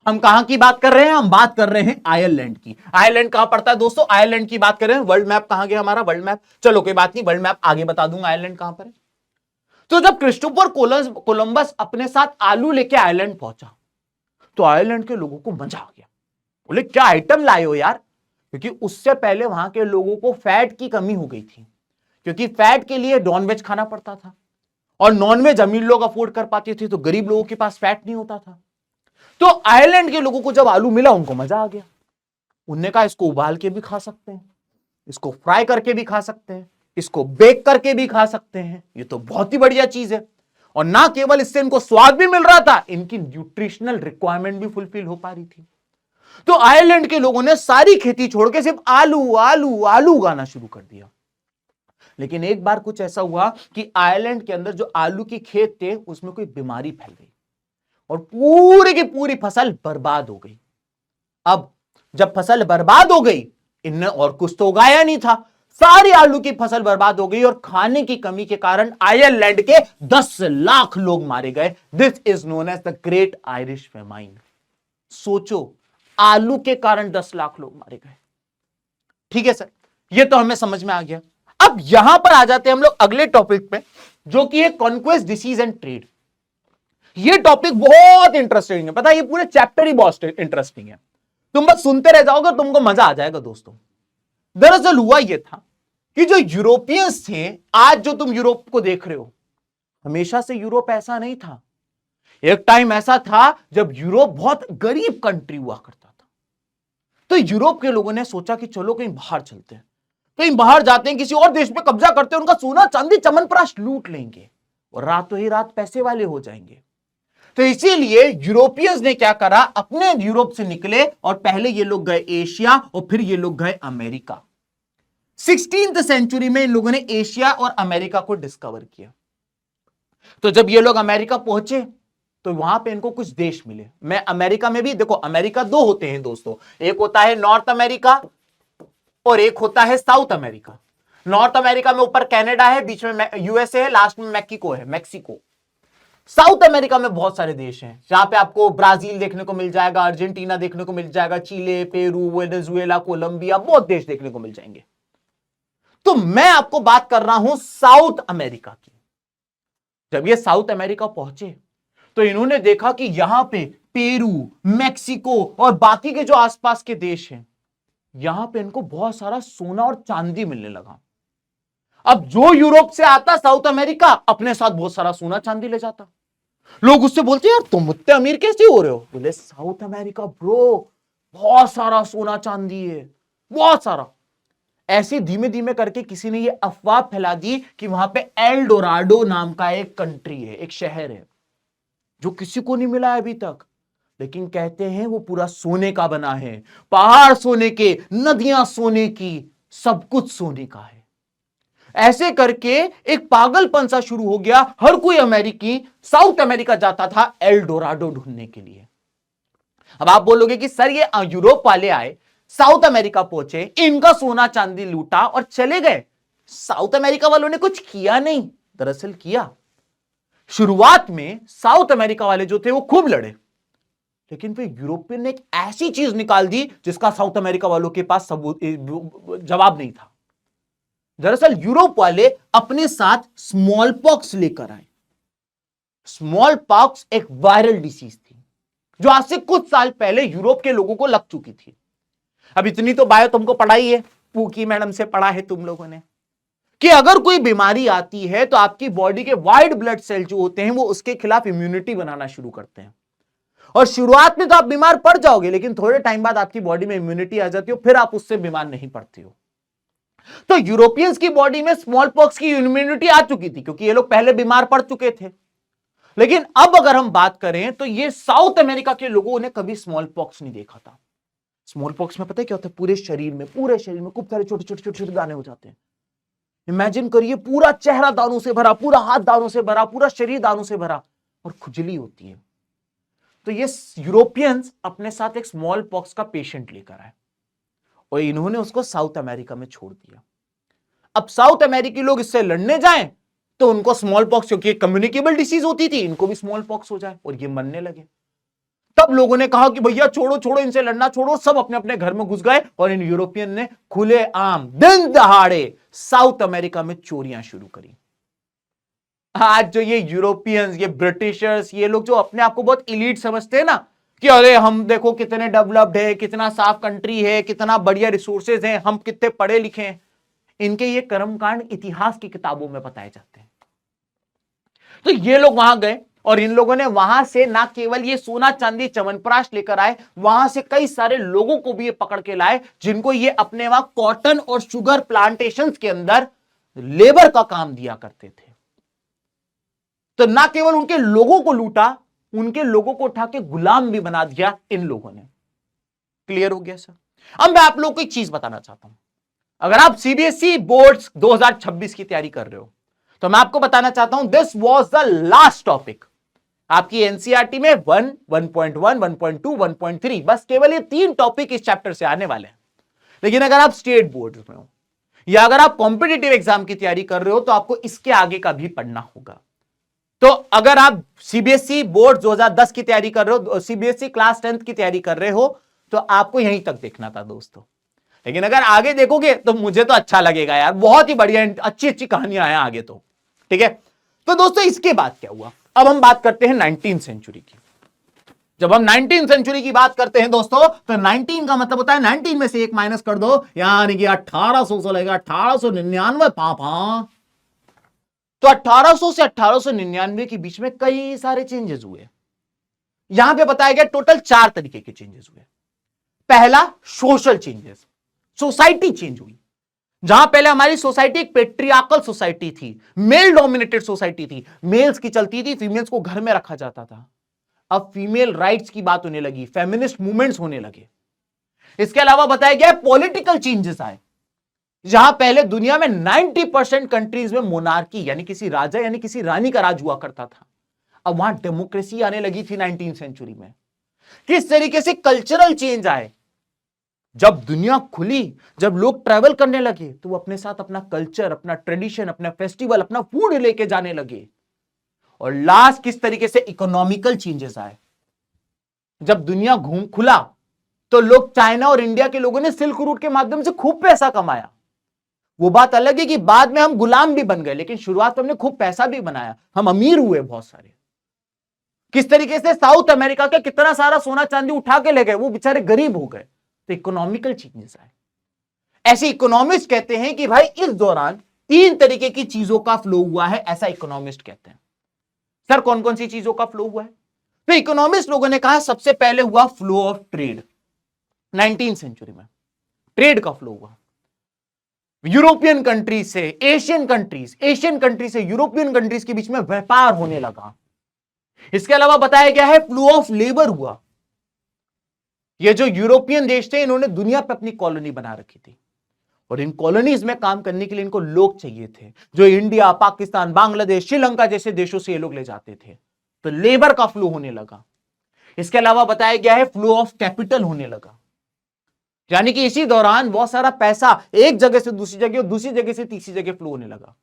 A: हम कहां की बात कर रहे हैं, हम बात कर रहे हैं आयरलैंड की। आयरलैंड कहां पड़ता है दोस्तों, आयरलैंड की बात कर रहे हैं। वर्ल्ड मैप कहां गया हमारा, वर्ल्ड मैप, चलो कोई बात नहीं, वर्ल्ड मैप आगे बता दूंगा आयरलैंड कहां पर है। तो जब क्रिस्टोफर कोलंबस अपने साथ आलू लेके आयरलैंड पहुंचा, तो आयरलैंड के लोगों को मजा आ गया। बोले क्या आइटम लाए हो यार, क्योंकि उससे पहले वहां के लोगों को फैट की कमी हो गई थी, क्योंकि फैट के लिए नॉनवेज खाना पड़ता था, और नॉनवेज अमीर लोग अफोर्ड कर पाते थे, तो गरीब लोगों के पास फैट नहीं होता था। तो आयरलैंड के लोगों को जब आलू मिला, उनको मजा आ गया। उनने कहा इसको उबाल के भी खा सकते हैं, इसको फ्राई करके भी खा सकते हैं, इसको बेक करके भी खा सकते हैं, ये तो बहुत ही बढ़िया चीज है। और ना केवल इससे इनको स्वाद भी मिल रहा था, इनकी न्यूट्रिशनल रिक्वायरमेंट भी फुलफिल हो पा रही थी। तो आयरलैंड के लोगों ने सारी खेती छोड़ के सिर्फ आलू आलू आलू उगाना शुरू कर दिया। लेकिन एक बार कुछ ऐसा हुआ कि आयरलैंड के अंदर जो आलू के खेत थे, उसमें कोई बीमारी फैल गई और पूरी की पूरी फसल बर्बाद हो गई। अब जब फसल बर्बाद हो गई, इनने और कुछ तो उगाया नहीं था, सारी आलू की फसल बर्बाद हो गई, और खाने की कमी के कारण आयरलैंड के 10 लाख लोग मारे गए। This is known as the great Irish famine. सोचो, आलू के कारण 10 लाख लोग मारे गए। ठीक है सर, ये तो हमें समझ में आ गया। अब यहां पर आ जाते हैं हम लोग अगले टॉपिक पे, जो कि है कॉन्क्वेस्ट, डिसीज एंड ट्रेड। ये टॉपिक बहुत इंटरेस्टिंग है, पता है, ये पूरे चैप्टर ही बहुत इंटरेस्टिंग है। तुम बस सुनते रह जाओगे, तुमको मजा आ जाएगा दोस्तों। दरअसल हुआ यह था कि जो यूरोपियंस थे, आज जो तुम यूरोप को देख रहे हो, हमेशा से यूरोप ऐसा नहीं था। एक टाइम ऐसा था जब यूरोप बहुत गरीब कंट्री हुआ करता था। तो यूरोप के लोगों ने सोचा कि चलो कहीं बाहर चलते हैं, कहीं बाहर जाते हैं, किसी और देश पे कब्जा करते हैं, उनका सोना चांदी चमनप्राश लूट लेंगे और रातों ही रात पैसे वाले हो जाएंगे। तो इसीलिए यूरोपियंस ने क्या करा, अपने यूरोप से निकले और पहले ये लोग गए एशिया और फिर ये लोग गए अमेरिका। 16th सेंचुरी में इन लोगों ने एशिया और अमेरिका को डिस्कवर किया। तो जब ये लोग अमेरिका पहुंचे, तो वहां पे इनको कुछ देश मिले। मैं अमेरिका में भी देखो, अमेरिका दो होते हैं दोस्तों, एक होता है नॉर्थ अमेरिका और एक होता है साउथ अमेरिका। नॉर्थ अमेरिका में ऊपर कनाडा है, बीच में यूएसए है, लास्ट में मैक्सिको है, मैक्सिको। साउथ अमेरिका में बहुत सारे देश हैं, जहां पे आपको ब्राजील देखने को मिल जाएगा, अर्जेंटीना देखने को मिल जाएगा, चिले, पेरू, वेनेजुएला, कोलंबिया, बहुत देश देखने को मिल जाएंगे। तो मैं आपको बात कर रहा हूं साउथ अमेरिका की। जब ये साउथ अमेरिका पहुंचे, तो इन्होंने देखा कि यहां पे पेरू, मैक्सिको और बाकी के जो आसपास के देश हैं, यहां पे इनको बहुत सारा सोना और चांदी मिलने लगा। अब जो यूरोप से आता साउथ अमेरिका, अपने साथ बहुत सारा सोना चांदी ले जाता। लोग उससे बोलते यार तुम इतने अमीर कैसे हो रहे हो? बोले साउथ अमेरिका ब्रो, बहुत सारा सोना चांदी है, बहुत सारा। ऐसे धीमे धीमे करके किसी ने ये अफवाह फैला दी कि वहां पे एल डोराडो नाम का एक कंट्री है, एक शहर है, जो किसी को नहीं मिला है अभी तक। लेकिन कहते हैं वो पूरा सोने का बना है, पहाड़ सोने के, नदियां सोने की, सब कुछ सोने का है। ऐसे करके एक पागलपन सा शुरू हो गया, हर कोई अमेरिकी साउथ अमेरिका जाता था एल डोराडो ढूंढने के लिए। अब आप बोलोगे कि सर ये यूरोप वाले आए, साउथ अमेरिका पहुंचे, इनका सोना चांदी लूटा और चले गए, साउथ अमेरिका वालों ने कुछ किया नहीं। दरअसल किया। शुरुआत में साउथ अमेरिका वाले जो थे वो खूब लड़े, लेकिन फिर यूरोपियन ने एक ऐसी चीज निकाल दी जिसका साउथ अमेरिका वालों के पास सबूत जवाब नहीं था। दरअसल यूरोप वाले अपने साथ स्मॉल पॉक्स लेकर आए। स्मॉल पॉक्स एक वायरल डिसीज थी जो आज से कुछ साल पहले यूरोप के लोगों को लग चुकी थी। अब इतनी तो बायो तुमको पढ़ाई है, पूकी मैडम से पढ़ा है तुम लोगों ने, कि अगर कोई बीमारी आती है तो आपकी बॉडी के व्हाइट ब्लड सेल जो होते हैं वो उसके खिलाफ इम्यूनिटी बनाना शुरू करते हैं। और शुरुआत में तो आप बीमार पड़ जाओगे, लेकिन थोड़े टाइम बाद आपकी बॉडी में इम्यूनिटी आ जाती है, फिर आप उससे बीमार नहीं पड़ते हो। तो यूरोपियंस की बॉडी में स्मॉल पॉक्स की इम्यूनिटी आ चुकी थी क्योंकि ये लोग पहले बीमार पड़ चुके थे। लेकिन अब अगर हम बात करें तो ये साउथ अमेरिका के लोगों ने कभी स्मॉल पॉक्स नहीं देखा था। स्मॉल पॉक्स में पता है क्या होता है? पूरे शरीर में खूब सारे छोटे छोटे छोटे छोटे दाने हो जाते हैं। इमेजिन करिए, पूरा चेहरा दानों से भरा, पूरा हाथ दानों से भरा, पूरा शरीर दानों से भरा, और खुजली होती है। तो ये यूरोपियंस अपने साथ एक स्मॉल पॉक्स का पेशेंट लेकर आए और इन्होंने उसको साउथ अमेरिका में छोड़ दिया। अब साउथ अमेरिकी लोग इससे लड़ने जाएं तो उनको स्मॉल पॉक्स, क्योंकि कम्युनिकेबल डिसीज होती थी, इनको भी स्मॉल पॉक्स हो जाए और ये मरने लगे। तब लोगों ने कहा कि भैया छोड़ो छोड़ो, इनसे लड़ना छोड़ो, सब अपने अपने घर में घुस गए और इन यूरोपियन ने खुले आम दिन दहाड़े साउथ अमेरिका में चोरियां शुरू करी। आज जो ये यूरोपियंस, ये ब्रिटिशर्स, ये लोग जो अपने आप को बहुत इलीट समझते हैं ना, कि अरे हम देखो कितने डेवलप्ड है, कितना साफ कंट्री है, कितना बढ़िया रिसोर्सेज हैं, हम कितने पढ़े लिखे हैं, इनके ये कर्मकांड इतिहास की किताबों में बताए जाते हैं। तो ये लोग वहां गए और इन लोगों ने वहां से ना केवल ये सोना चांदी च्यवनप्राश लेकर आए, वहां से कई सारे लोगों को भी ये पकड़ के लाए जिनको ये अपने वहां कॉटन और शुगर प्लांटेशंस के अंदर लेबर का काम दिया करते थे। तो ना केवल उनके लोगों को लूटा, उनके लोगों को उठा के गुलाम भी बना दिया इन लोगों ने। क्लियर हो गया सर? अब मैं आप लोगों को एक चीज बताना चाहता हूं। अगर आप सीबीएसई बोर्ड्स 2026 की तैयारी कर रहे हो तो मैं आपको बताना चाहता हूं, this was the last topic आपकी एनसीईआरटी में 1, 1.1, 1.2, 1.3, बस केवल ये 3 टॉपिक इस चैप्टर से आने वाले हैं। लेकिन अगर आप स्टेट बोर्ड में हो या अगर आप कॉम्पिटिटिव एग्जाम की तैयारी कर रहे हो तो आपको इसके आगे का भी पढ़ना होगा। तो अगर आप सीबीएसई बोर्ड 2010 की तैयारी कर रहे हो, सीबीएसई क्लास 10th की तैयारी कर रहे हो, तो आपको यहीं तक देखना था दोस्तों। लेकिन अगर आगे देखोगे तो मुझे तो अच्छा लगेगा यार, बहुत ही बढ़िया अच्छी अच्छी कहानियां हैं आगे तो, ठीक है। तो दोस्तों इसके बाद क्या हुआ, अब हम बात करते हैं 19th सेंचुरी की। जब हम 19th सेंचुरी की बात करते हैं दोस्तों, तो 19 का मतलब होता है 19 में से 1 माइनस कर दो, यानी कि 1800 से लगेगा 1899 पापा। तो 1800 से 1899 के बीच में कई सारे चेंजेस हुए। यहां पे बताया गया टोटल 4 तरीके के चेंजेस हुए। पहला, सोशल चेंजेस, सोसाइटी चेंज हुई। जहां पहले हमारी सोसाइटी एक पेट्रियार्कल सोसाइटी थी, मेल डोमिनेटेड सोसाइटी थी, मेल्स की चलती थी, फीमेल्स को घर में रखा जाता था। अब फीमेल राइट्स की बात होने लगी, फेमिनिस्ट मूवमेंट्स होने लगे। इसके अलावा बताया गया पॉलिटिकल चेंजेस आए। जहां पहले दुनिया में 90% कंट्रीज में मोनार्की यानी किसी राजा यानी किसी रानी का राज हुआ करता था, अब वहां डेमोक्रेसी आने लगी थी 19th सेंचुरी में। किस तरीके से कल्चरल चेंज आए, जब दुनिया खुली, जब लोग ट्रैवल करने लगे तो वो अपने साथ अपना कल्चर, अपना ट्रेडिशन, अपना फेस्टिवल, अपना फूड लेके जाने लगे। और लास्ट किस तरीके से इकोनॉमिकल चेंजेस आए, जब दुनिया खुला तो लोग, चाइना और इंडिया के लोगों ने सिल्क रूट के माध्यम से खूब पैसा कमाया। वो बात अलग है कि बाद में हम गुलाम भी बन गए, लेकिन शुरुआत में हमने खूब पैसा भी बनाया, हम अमीर हुए बहुत सारे। किस तरीके से साउथ अमेरिका का कितना सारा सोना चांदी उठा के ले गए, वो बेचारे गरीब हो गए। तो इकोनॉमिकल चेंजेस आए। ऐसे इकोनॉमिस्ट कहते हैं कि भाई इस दौरान 3 तरीके की चीजों का फ्लो हुआ है, ऐसा इकोनॉमिस्ट कहते हैं। सर कौन कौन सी चीजों का फ्लो हुआ है? तो इकोनॉमिस्ट लोगों ने कहा सबसे पहले हुआ flow of trade. 19th century में ट्रेड का फ्लो हुआ, यूरोपियन कंट्रीज से एशियन कंट्रीज से यूरोपियन कंट्रीज के बीच में व्यापार होने लगा। इसके अलावा बताया गया है फ्लो ऑफ लेबर हुआ। ये जो यूरोपियन देश थे, इन्होंने दुनिया पे अपनी कॉलोनी बना रखी थी और इन कॉलोनीज में काम करने के लिए इनको लोग चाहिए थे, जो इंडिया, पाकिस्तान, बांग्लादेश, श्रीलंका जैसे देशों से ये लोग ले जाते थे। तो लेबर का फ्लो होने लगा। इसके अलावा बताया गया है फ्लो ऑफ कैपिटल होने लगा, यानी कि इसी दौरान बहुत सारा पैसा एक जगह से दूसरी जगह और दूसरी जगह से तीसरी जगह फ्लो होने लगा।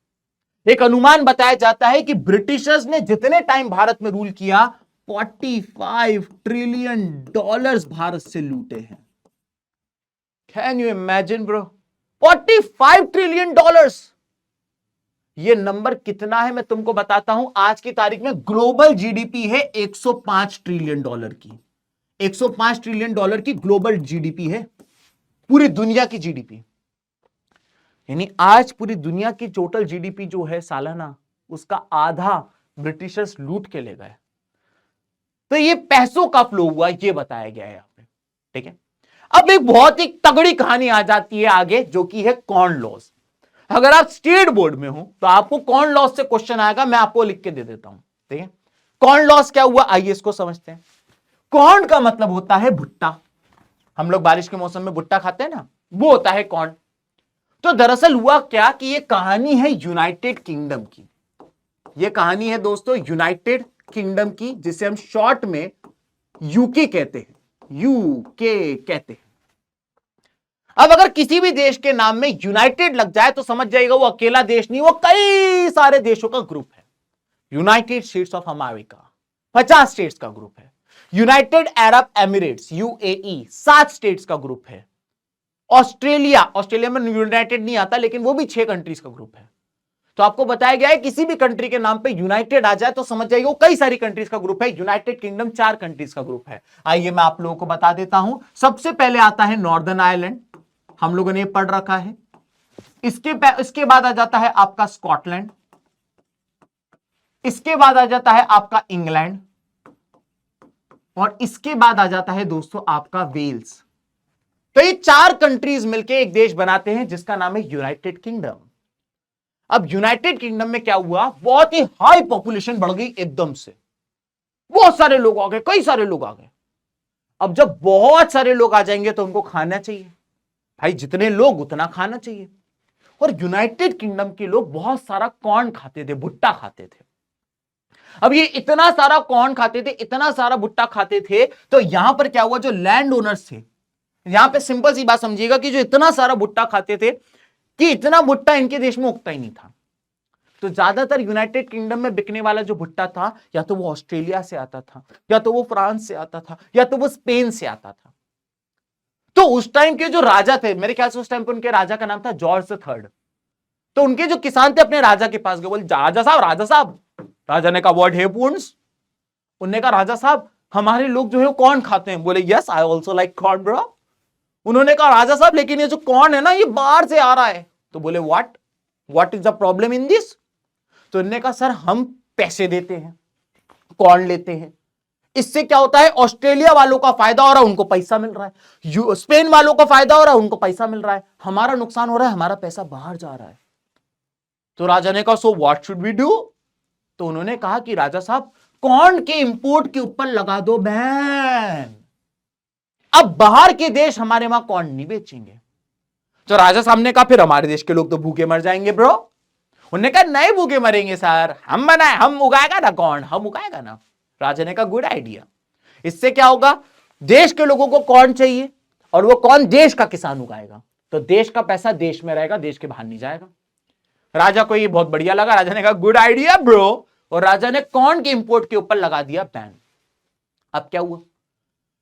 A: एक अनुमान बताया जाता है कि ब्रिटिशर्स ने जितने टाइम भारत में रूल किया, $45 ट्रिलियन भारत से लूटे हैं। Can you imagine bro? 45 trillion dollars. ये नंबर कितना है मैं तुमको बताता हूं। आज की तारीख में ग्लोबल जीडीपी है 105 ट्रिलियन डॉलर की। 105 ट्रिलियन डॉलर की ग्लोबल जीडीपी है, पूरी दुनिया की जीडीपी। यानी आज पूरी दुनिया की टोटल जीडीपी जो है सालाना, उसका आधा ब्रिटिशर्स लूट के ले गए। तो ये पैसों का फ्लो हुआ, ये बताया गया है यहां पे, ठीक है। अब एक बहुत ही तगड़ी कहानी आ जाती है आगे, जो कि है कॉर्न लॉज। अगर आप स्टेट बोर्ड में हो तो आपको कॉर्न लॉज से क्वेश्चन आएगा, मैं आपको लिख के दे देता हूं, ठीक है। कॉर्न लॉज क्या हुआ, आइए इसको समझते हैं। कॉर्न का मतलब होता है भुट्टा। हम लोग बारिश के मौसम में भुट्टा खाते हैं ना, वो होता है कॉर्न। तो दरअसल हुआ क्या कि ये कहानी है यूनाइटेड किंगडम की। ये कहानी है दोस्तों यूनाइटेड किंगडम की, जिसे हम शॉर्ट में यूके कहते हैं, यूके कहते हैं। अब अगर किसी भी देश के नाम में यूनाइटेड लग जाए तो समझ जाएगा वो अकेला देश नहीं, वो कई सारे देशों का ग्रुप है। United states of America 50 states का ग्रुप है। United Arab Emirates UAE 7 states का ग्रुप है। ऑस्ट्रेलिया में यूनाइटेड नहीं आता, लेकिन वो भी 6 कंट्रीज का ग्रुप है। तो आपको बताया गया है किसी भी कंट्री के नाम पे यूनाइटेड आ जाए तो समझ जाइए वो कई सारी कंट्रीज का ग्रुप है। यूनाइटेड किंगडम 4 कंट्रीज का ग्रुप है। आइए मैं आप लोगों को बता देता हूं। सबसे पहले आता है नॉर्दर्न आयरलैंड, हम लोगों ने पढ़ रखा है। इसके बाद आ जाता है आपका स्कॉटलैंड, इसके बाद आ जाता है आपका इंग्लैंड, और इसके बाद आ जाता है दोस्तों आपका वेल्स। तो ये 4 कंट्रीज मिलकर एक देश बनाते हैं जिसका नाम है यूनाइटेड किंगडम। अब यूनाइटेड किंगडम में क्या हुआ, बहुत ही हाई पॉपुलेशन बढ़ गई एकदम से, बहुत सारे लोग आ गए, कई सारे लोग आ गए। अब जब बहुत सारे लोग आ जाएंगे तो उनको खाना चाहिए भाई, जितने लोग उतना खाना चाहिए। और यूनाइटेड किंगडम के लोग बहुत सारा कॉर्न खाते थे, भुट्टा खाते थे। अब ये इतना सारा कॉर्न खाते थे, इतना सारा भुट्टा खाते थे, तो यहां पर क्या हुआ, जो लैंड ओनर्स थे, यहां पे सिंपल सी बात समझिएगा कि जो इतना सारा भुट्टा खाते थे कि इतना भुट्टा इनके देश में उगता ही नहीं था। तो ज्यादातर यूनाइटेड किंगडम में बिकने वाला जो भुट्टा था, या तो वो ऑस्ट्रेलिया से आता था, या तो वो फ्रांस से आता था, या तो वो स्पेन से आता था। तो उस टाइम के जो राजा थे, मेरे ख्याल से उस टाइम पे उनके राजा का नाम था जॉर्ज III। तो उनके जो किसान थे अपने राजा के पास गए, बोले राजा साहब, राजा साहब। राजा ने कहा व्हाट हैपेंस। उन्होंने कहा राजा साहब हमारे लोग जो है कॉर्न खाते हैं। बोले yes I also like corn bro. उन्होंने कहा राजा साहब लेकिन ये जो कॉर्न है ना ये बाहर से आ रहा है। तो बोले what is the problem in this. तो उन्होंने कहा सर हम पैसे देते हैं, कॉर्न लेते हैं, इससे क्या होता है ऑस्ट्रेलिया वालों का फायदा हो रहा है, उनको पैसा मिल रहा है, स्पेन वालों का फायदा हो रहा है, उनको पैसा मिल रहा है, हमारा नुकसान हो रहा है, हमारा पैसा बाहर जा रहा है। तो राजा ने कहा so what should we do. तो उन्होंने कहा कि राजा साहब कॉर्न के इंपोर्ट के ऊपर लगा दो बैन, अब बाहर के देश हमारे वहां कॉर्न नहीं बेचेंगे। तो राजा साहब ने कहा फिर हमारे देश के लोग तो भूखे मर जाएंगे ब्रो। उन्होंने कहा नहीं भूखे मरेंगे सर, हम बनाए, हम उगाएगा ना कॉर्न, हम उगाएगा ना। राजा ने कहा गुड आइडिया। इससे क्या होगा, देश के लोगों को कॉर्न चाहिए और वो कॉर्न देश का किसान उगाएगा, तो देश का पैसा देश में रहेगा, देश के बाहर नहीं जाएगा। राजा को ये बहुत बढ़िया लगा, राजा ने कहा गुड आइडिया ब्रो, और राजा ने कॉर्न के इंपोर्ट के ऊपर लगा दिया बैन। अब क्या हुआ,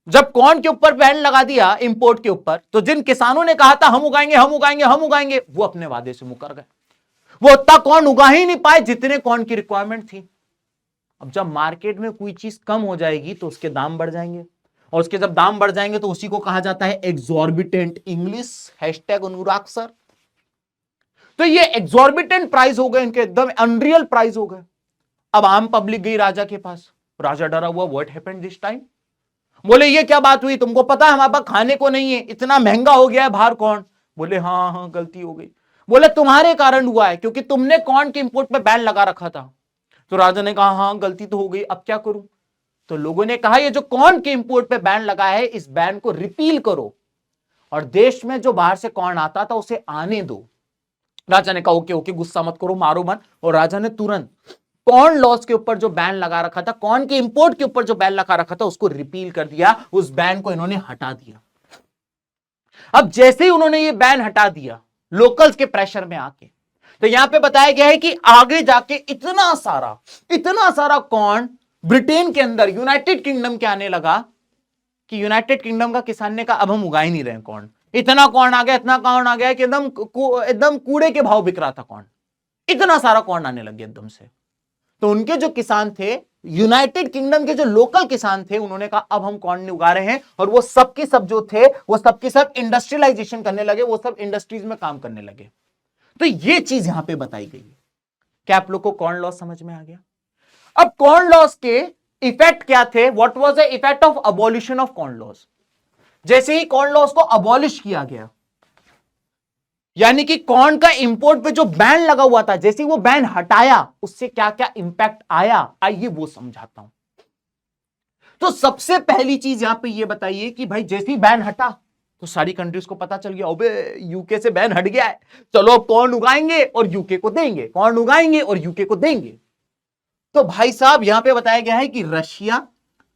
A: जब कॉर्न के ऊपर बैन लगा दिया इंपोर्ट के ऊपर, तो जिन किसानों ने कहा था हम उगाएंगे हम उगाएंगे हम उगाएंगे, वो अपने वादे से मुकर गए। वो उतना कॉर्न उगा ही नहीं पाए जितने कॉर्न की रिक्वायरमेंट थी। अब जब मार्केट में कोई चीज कम हो जाएगी तो उसके दाम बढ़ जाएंगे, और उसके जब दाम बढ़ जाएंगे तो उसी को कहा जाता है एग्जॉर्बिटेंट, इंग्लिश #अनुराग सर। तो ये एग्जॉर्बिटेंट प्राइस हो गए इनके, एकदम अनरियल प्राइस हो गए। अब आम पब्लिक गई राजा के पास, राजा डरा हुआ, व्हाट हैपेंड दिस टाइम। बोले ये क्या बात हुई, तुमको पता है हमारे पास खाने को नहीं है, इतना महंगा हो गया है बाहर कॉर्न। बोले हाँ हाँ गलती हो गई। बोले तुम्हारे कारण हुआ है, क्योंकि तुमने कॉर्न के इंपोर्ट पे बैन लगा रखा था। तो राजा ने कहा हाँ गलती तो हो गई, अब क्या करूं। तो लोगों ने कहा ये जो कॉर्न के इंपोर्ट पे बैन लगा है, इस बैन को रिपील करो और देश में जो बाहर से कॉर्न आता था उसे आने दो। राजा ने कहा ओके ओके, गुस्सा मत करो, मारो मत। और राजा ने तुरंत कॉर्न लॉस के ऊपर जो बैन लगा रखा था, कॉर्न के इंपोर्ट के ऊपर जो बैन लगा रखा था, उसको रिपील कर दिया, उस बैन को इन्होंने हटा दिया। अब जैसे ही उन्होंने ये बैन हटा दिया लोकल्स के प्रेशर में आके, तो यहां पे बताया गया है कि आगे जाके इतना सारा कॉर्न ब्रिटेन के अंदर, यूनाइटेड किंगडम के आने लगा कि यूनाइटेड किंगडम का किसान ने कहा अब हम उगा ही नहीं रहे कॉर्न, इतना कॉर्न आ गया, इतना कॉर्न आ गया कि एकदम कूड़े के भाव बिक रहा था कॉर्न, इतना सारा कॉर्न आने लग गया एकदम से। तो उनके जो किसान थे, यूनाइटेड किंगडम के जो लोकल किसान थे, उन्होंने कहा अब हम कॉर्न नहीं उगा रहे हैं, और वो सबके सब जो थे वो सबके सब इंडस्ट्रियलाइजेशन करने लगे, वो सब इंडस्ट्रीज में काम करने लगे। तो ये चीज यहां पे बताई गई है। क्या आप लोग को कॉर्न लॉस समझ में आ गया? अब कॉर्न लॉस के इफेक्ट क्या थे? What was the effect of abolition of corn loss? जैसे ही कॉर्न लॉस को अबॉलिश किया गया, यानी कि कॉर्न का इंपोर्ट पे जो बैन लगा हुआ था, जैसे ही वो बैन हटाया, उससे क्या क्या इंपैक्ट आया, आइए वो समझाता हूं। तो सबसे पहली चीज यहां पे ये बताइए कि भाई जैसे ही बैन हटा तो सारी कंट्रीज को पता चल गया, अबे यूके से बैन हट गया है, चलो अब कॉर्न उगाएंगे और यूके को देंगे, कॉर्न उगाएंगे और यूके को देंगे। तो भाई साहब यहां पे बताया गया है कि रशिया,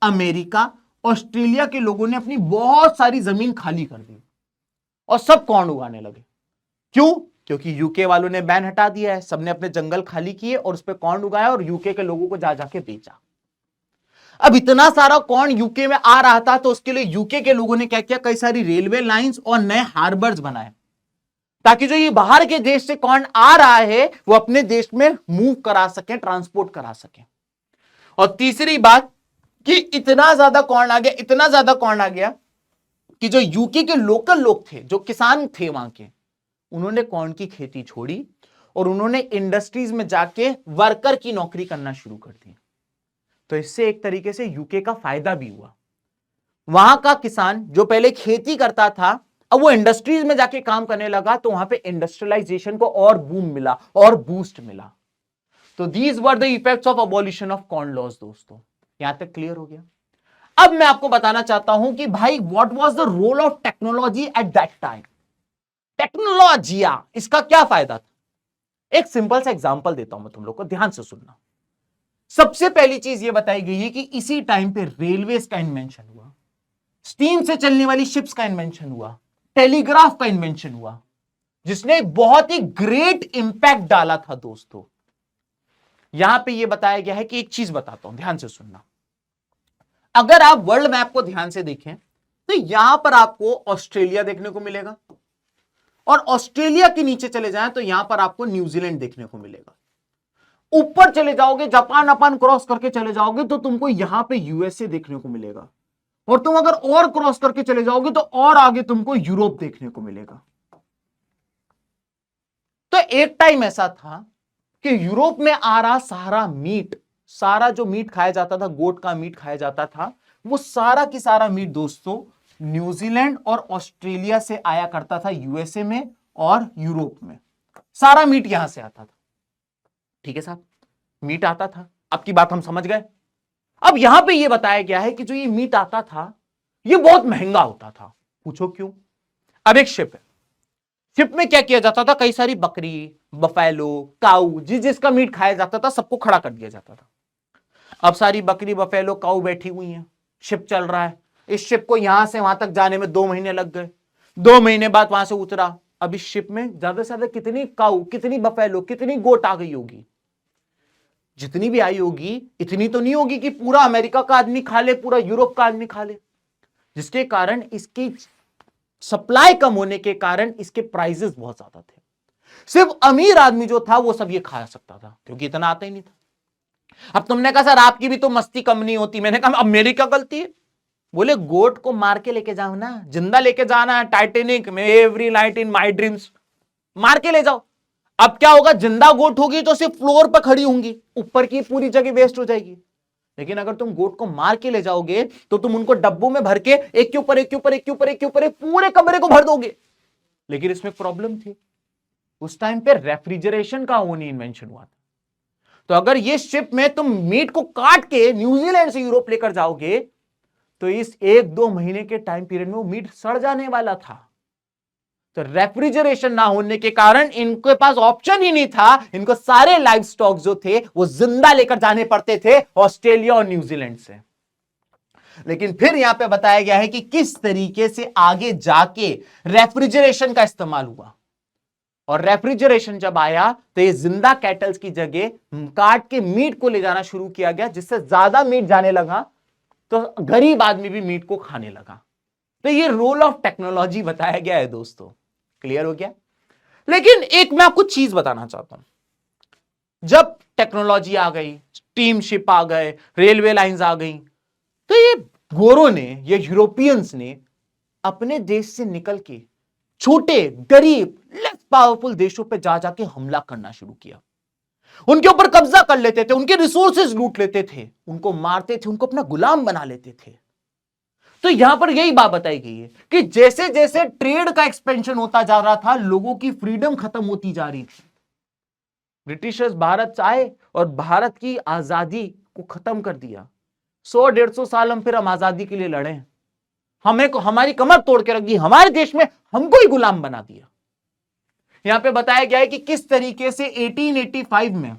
A: अमेरिका, ऑस्ट्रेलिया के लोगों ने अपनी बहुत सारी जमीन खाली कर दी और सब कॉर्न उगाने लगे। क्यों? क्योंकि यूके वालों ने बैन हटा दिया है, सबने अपने जंगल खाली किए और उस पर कॉर्न उगाया और यूके के लोगों को जा जाके बेचा। अब इतना सारा कॉर्न यूके में आ रहा था, तो उसके लिए यूके के लोगों ने क्या किया, कई सारी रेलवे लाइंस और नए हार्बर्स बनाए, ताकि जो ये बाहर के देश से कॉर्न आ रहा है वो अपने देश में मूव करा सके, ट्रांसपोर्ट करा सके। और तीसरी बात कि इतना ज्यादा कॉर्न आ गया, इतना ज्यादा कॉर्न आ गया कि जो यूके के लोकल लोग थे, जो किसान थे वहां के, उन्होंने कॉर्न की खेती छोड़ी और उन्होंने इंडस्ट्रीज में जाके वर्कर की नौकरी करना शुरू कर दी। तो इससे एक तरीके से यूके का फायदा भी हुआ। वहां का किसान जो पहले खेती करता था, अब वो इंडस्ट्रीज में जाके काम करने लगा, तो वहां पे इंडस्ट्रियलाइजेशन को और बूम मिला और बूस्ट मिला। तो these were the effects of abolition of corn loss. दोस्तों यहां तक क्लियर हो गया? अब मैं आपको बताना चाहता हूं कि भाई what was the role of technology at that time. टेक्नोलॉजिया, इसका क्या फायदा था? एक सिंपल सा एग्जांपल देता हूं मैं तुम लोग को, ध्यान से सुनना। सबसे पहली चीज यह बताई गई है कि इसी टाइम पे रेलवेज का इन्वेंशन हुआ, स्टीम से चलने वाली शिप्स का इन्वेंशन हुआ, टेलीग्राफ का इन्वेंशन हुआ, जिसने एक बहुत ही ग्रेट इंपैक्ट डाला था। दोस्तों यहां पे यह बताया गया है कि एक चीज बताता हूं, ध्यान से सुनना। अगर आप वर्ल्ड मैप को ध्यान से देखें तो यहां पर आपको ऑस्ट्रेलिया देखने को मिलेगा, और ऑस्ट्रेलिया के नीचे चले जाएं तो यहां पर आपको न्यूजीलैंड देखने को मिलेगा। ऊपर चले जाओगे, जापान अपान क्रॉस करके चले जाओगे तो तुमको यहां पे यूएसए देखने को मिलेगा, और तुम अगर और क्रॉस करके चले जाओगे तो और आगे तुमको यूरोप देखने को मिलेगा। तो एक टाइम ऐसा था कि यूरोप में आ रहा सारा मीट, सारा जो मीट खाया जाता था, गोट का मीट खाया जाता था, वो सारा की सारा मीट दोस्तों न्यूजीलैंड और ऑस्ट्रेलिया से आया करता था, यूएसए में और यूरोप में सारा मीट यहां से आता था। ठीक है साहब, मीट आता था, आपकी बात हम समझ गए। अब यहां पे ये बताया गया है कि जो ये मीट आता था ये बहुत महंगा होता था। पूछो क्यों? अब एक शिप है, शिप में क्या किया जाता था, कई सारी बकरी, बफेलो, काऊ, जिसका मीट खाया जाता था सबको खड़ा कर दिया जाता था। अब सारी बकरी, बफेलो, काऊ बैठी हुई हैं, शिप चल रहा है, इस शिप को यहां से वहां तक जाने में 2 महीने लग गए। 2 महीने बाद वहां से उतरा, अब इस शिप में ज्यादा से ज्यादा कितनी काऊ, कितनी बफेलो, कितनी गोट आ गई होगी? जितनी भी आई होगी इतनी तो नहीं होगी कि पूरा अमेरिका का आदमी खा ले, पूरा यूरोप का आदमी खा ले, जिसके कारण इसकी सप्लाई कम होने के कारण इसके प्राइसेस बहुत ज्यादा थे। सिर्फ अमीर आदमी जो था वो सब ये खा सकता था, क्योंकि इतना आता ही नहीं था। अब तुमने कहा सर आपकी भी तो मस्ती कम नहीं होती, मैंने कहा अब मेरी क्या गलती है? बोले गोट को मार के लेके जाओ ना, जिंदा लेके जाना है, टाइटेनिक में every night in my dreams, मार के ले जाओ। अब क्या होगा, जिंदा गोट होगी तो सिर्फ फ्लोर पर खड़ी होंगी, ऊपर की पूरी जगह वेस्ट हो जाएगी। लेकिन अगर तुम गोट को मार के ले जाओगे तो तुम उनको डब्बों में भर के एक के ऊपर एक के ऊपर एक के ऊपर एक के ऊपर एक पूरे कमरे को भर दोगे। लेकिन इसमें प्रॉब्लम थी, उस टाइम पे रेफ्रिजरेशन का ओनली इन्वेंशन हुआ था। तो अगर ये शिप में तुम मीट को काट के न्यूजीलैंड से यूरोप लेकर जाओगे तो इस 1-2 महीने के टाइम पीरियड में वो मीट सड़ जाने वाला था। तो रेफ्रिजरेशन ना होने के कारण इनके पास ऑप्शन ही नहीं था, इनको सारे लाइव स्टॉक जो थे वो जिंदा लेकर जाने पड़ते थे ऑस्ट्रेलिया और न्यूजीलैंड से। लेकिन फिर यहां पे बताया गया है कि किस तरीके से आगे जाके रेफ्रिजरेशन का इस्तेमाल हुआ, और रेफ्रिजरेशन जब आया तो ये जिंदा कैटल्स की जगह काट के मीट को ले जाना शुरू किया गया, जिससे ज्यादा मीट जाने लगा तो गरीब आदमी भी मीट को खाने लगा। तो ये रोल ऑफ टेक्नोलॉजी बताया गया है दोस्तों। क्लियर हो गया? लेकिन एक मैं आपको चीज बताना चाहता हूं, जब टेक्नोलॉजी आ गई, स्टीमशिप आ गए, रेलवे लाइंस आ गई, तो ये गोरों ने, ये यूरोपियंस ने अपने देश से निकल के छोटे गरीब लेस पावरफुल देशों पे जा जाके हमला करना शुरू किया। उनके ऊपर कब्जा कर लेते थे, उनके रिसोर्सेज लूट लेते थे, उनको मारते थे, उनको अपना गुलाम बना लेते थे। तो यहां पर यही बात बताई गई है कि जैसे जैसे ट्रेड का एक्सपेंशन होता जा रहा था, लोगों की फ्रीडम खत्म होती जा रही थी। ब्रिटिशर्स भारत आए और भारत की आजादी को खत्म कर दिया। 100-150 साल हम फिर हम आजादी के लिए लड़े, हमें को हमारी कमर तोड़ के रख दी, हमारे देश में हमको ही गुलाम बना दिया। यहां पे बताया गया है कि किस तरीके से 1885 में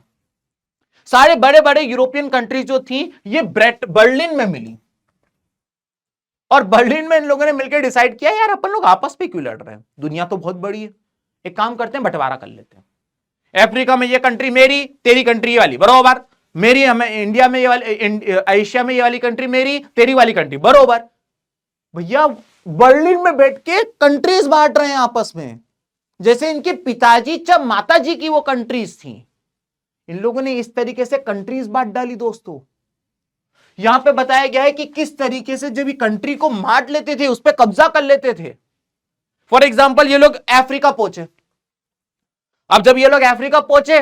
A: सारे बड़े बड़े यूरोपियन कंट्रीज जो थी ये बर्लिन में मिली, और बर्लिन में इन लोगों ने मिलकर डिसाइड किया यार अपन लोग आपस में क्यों लड़ रहे हैं, दुनिया तो बहुत बड़ी है, एक काम करते हैं बंटवारा कर लेते हैं। अफ्रीका में ये कंट्री मेरी, तेरी कंट्री ये वाली बरोबर, मेरी हमें इंडिया में ये वाली, एशिया में ये वाली कंट्री मेरी, तेरी वाली कंट्री बरोबर। भैया बर्लिन में बैठ के कंट्रीज बांट रहे हैं आपस में, जैसे इनके पिताजी जब माताजी की वो कंट्रीज थी, इन लोगों ने इस तरीके से कंट्रीज बांट डाली दोस्तों। यहां पे बताया गया है कि किस तरीके से जब ये कंट्री को मार लेते थे, उस पर कब्जा कर लेते थे। फॉर एग्जाम्पल ये लोग अफ्रीका पहुंचे, अब जब ये लोग अफ्रीका पहुंचे,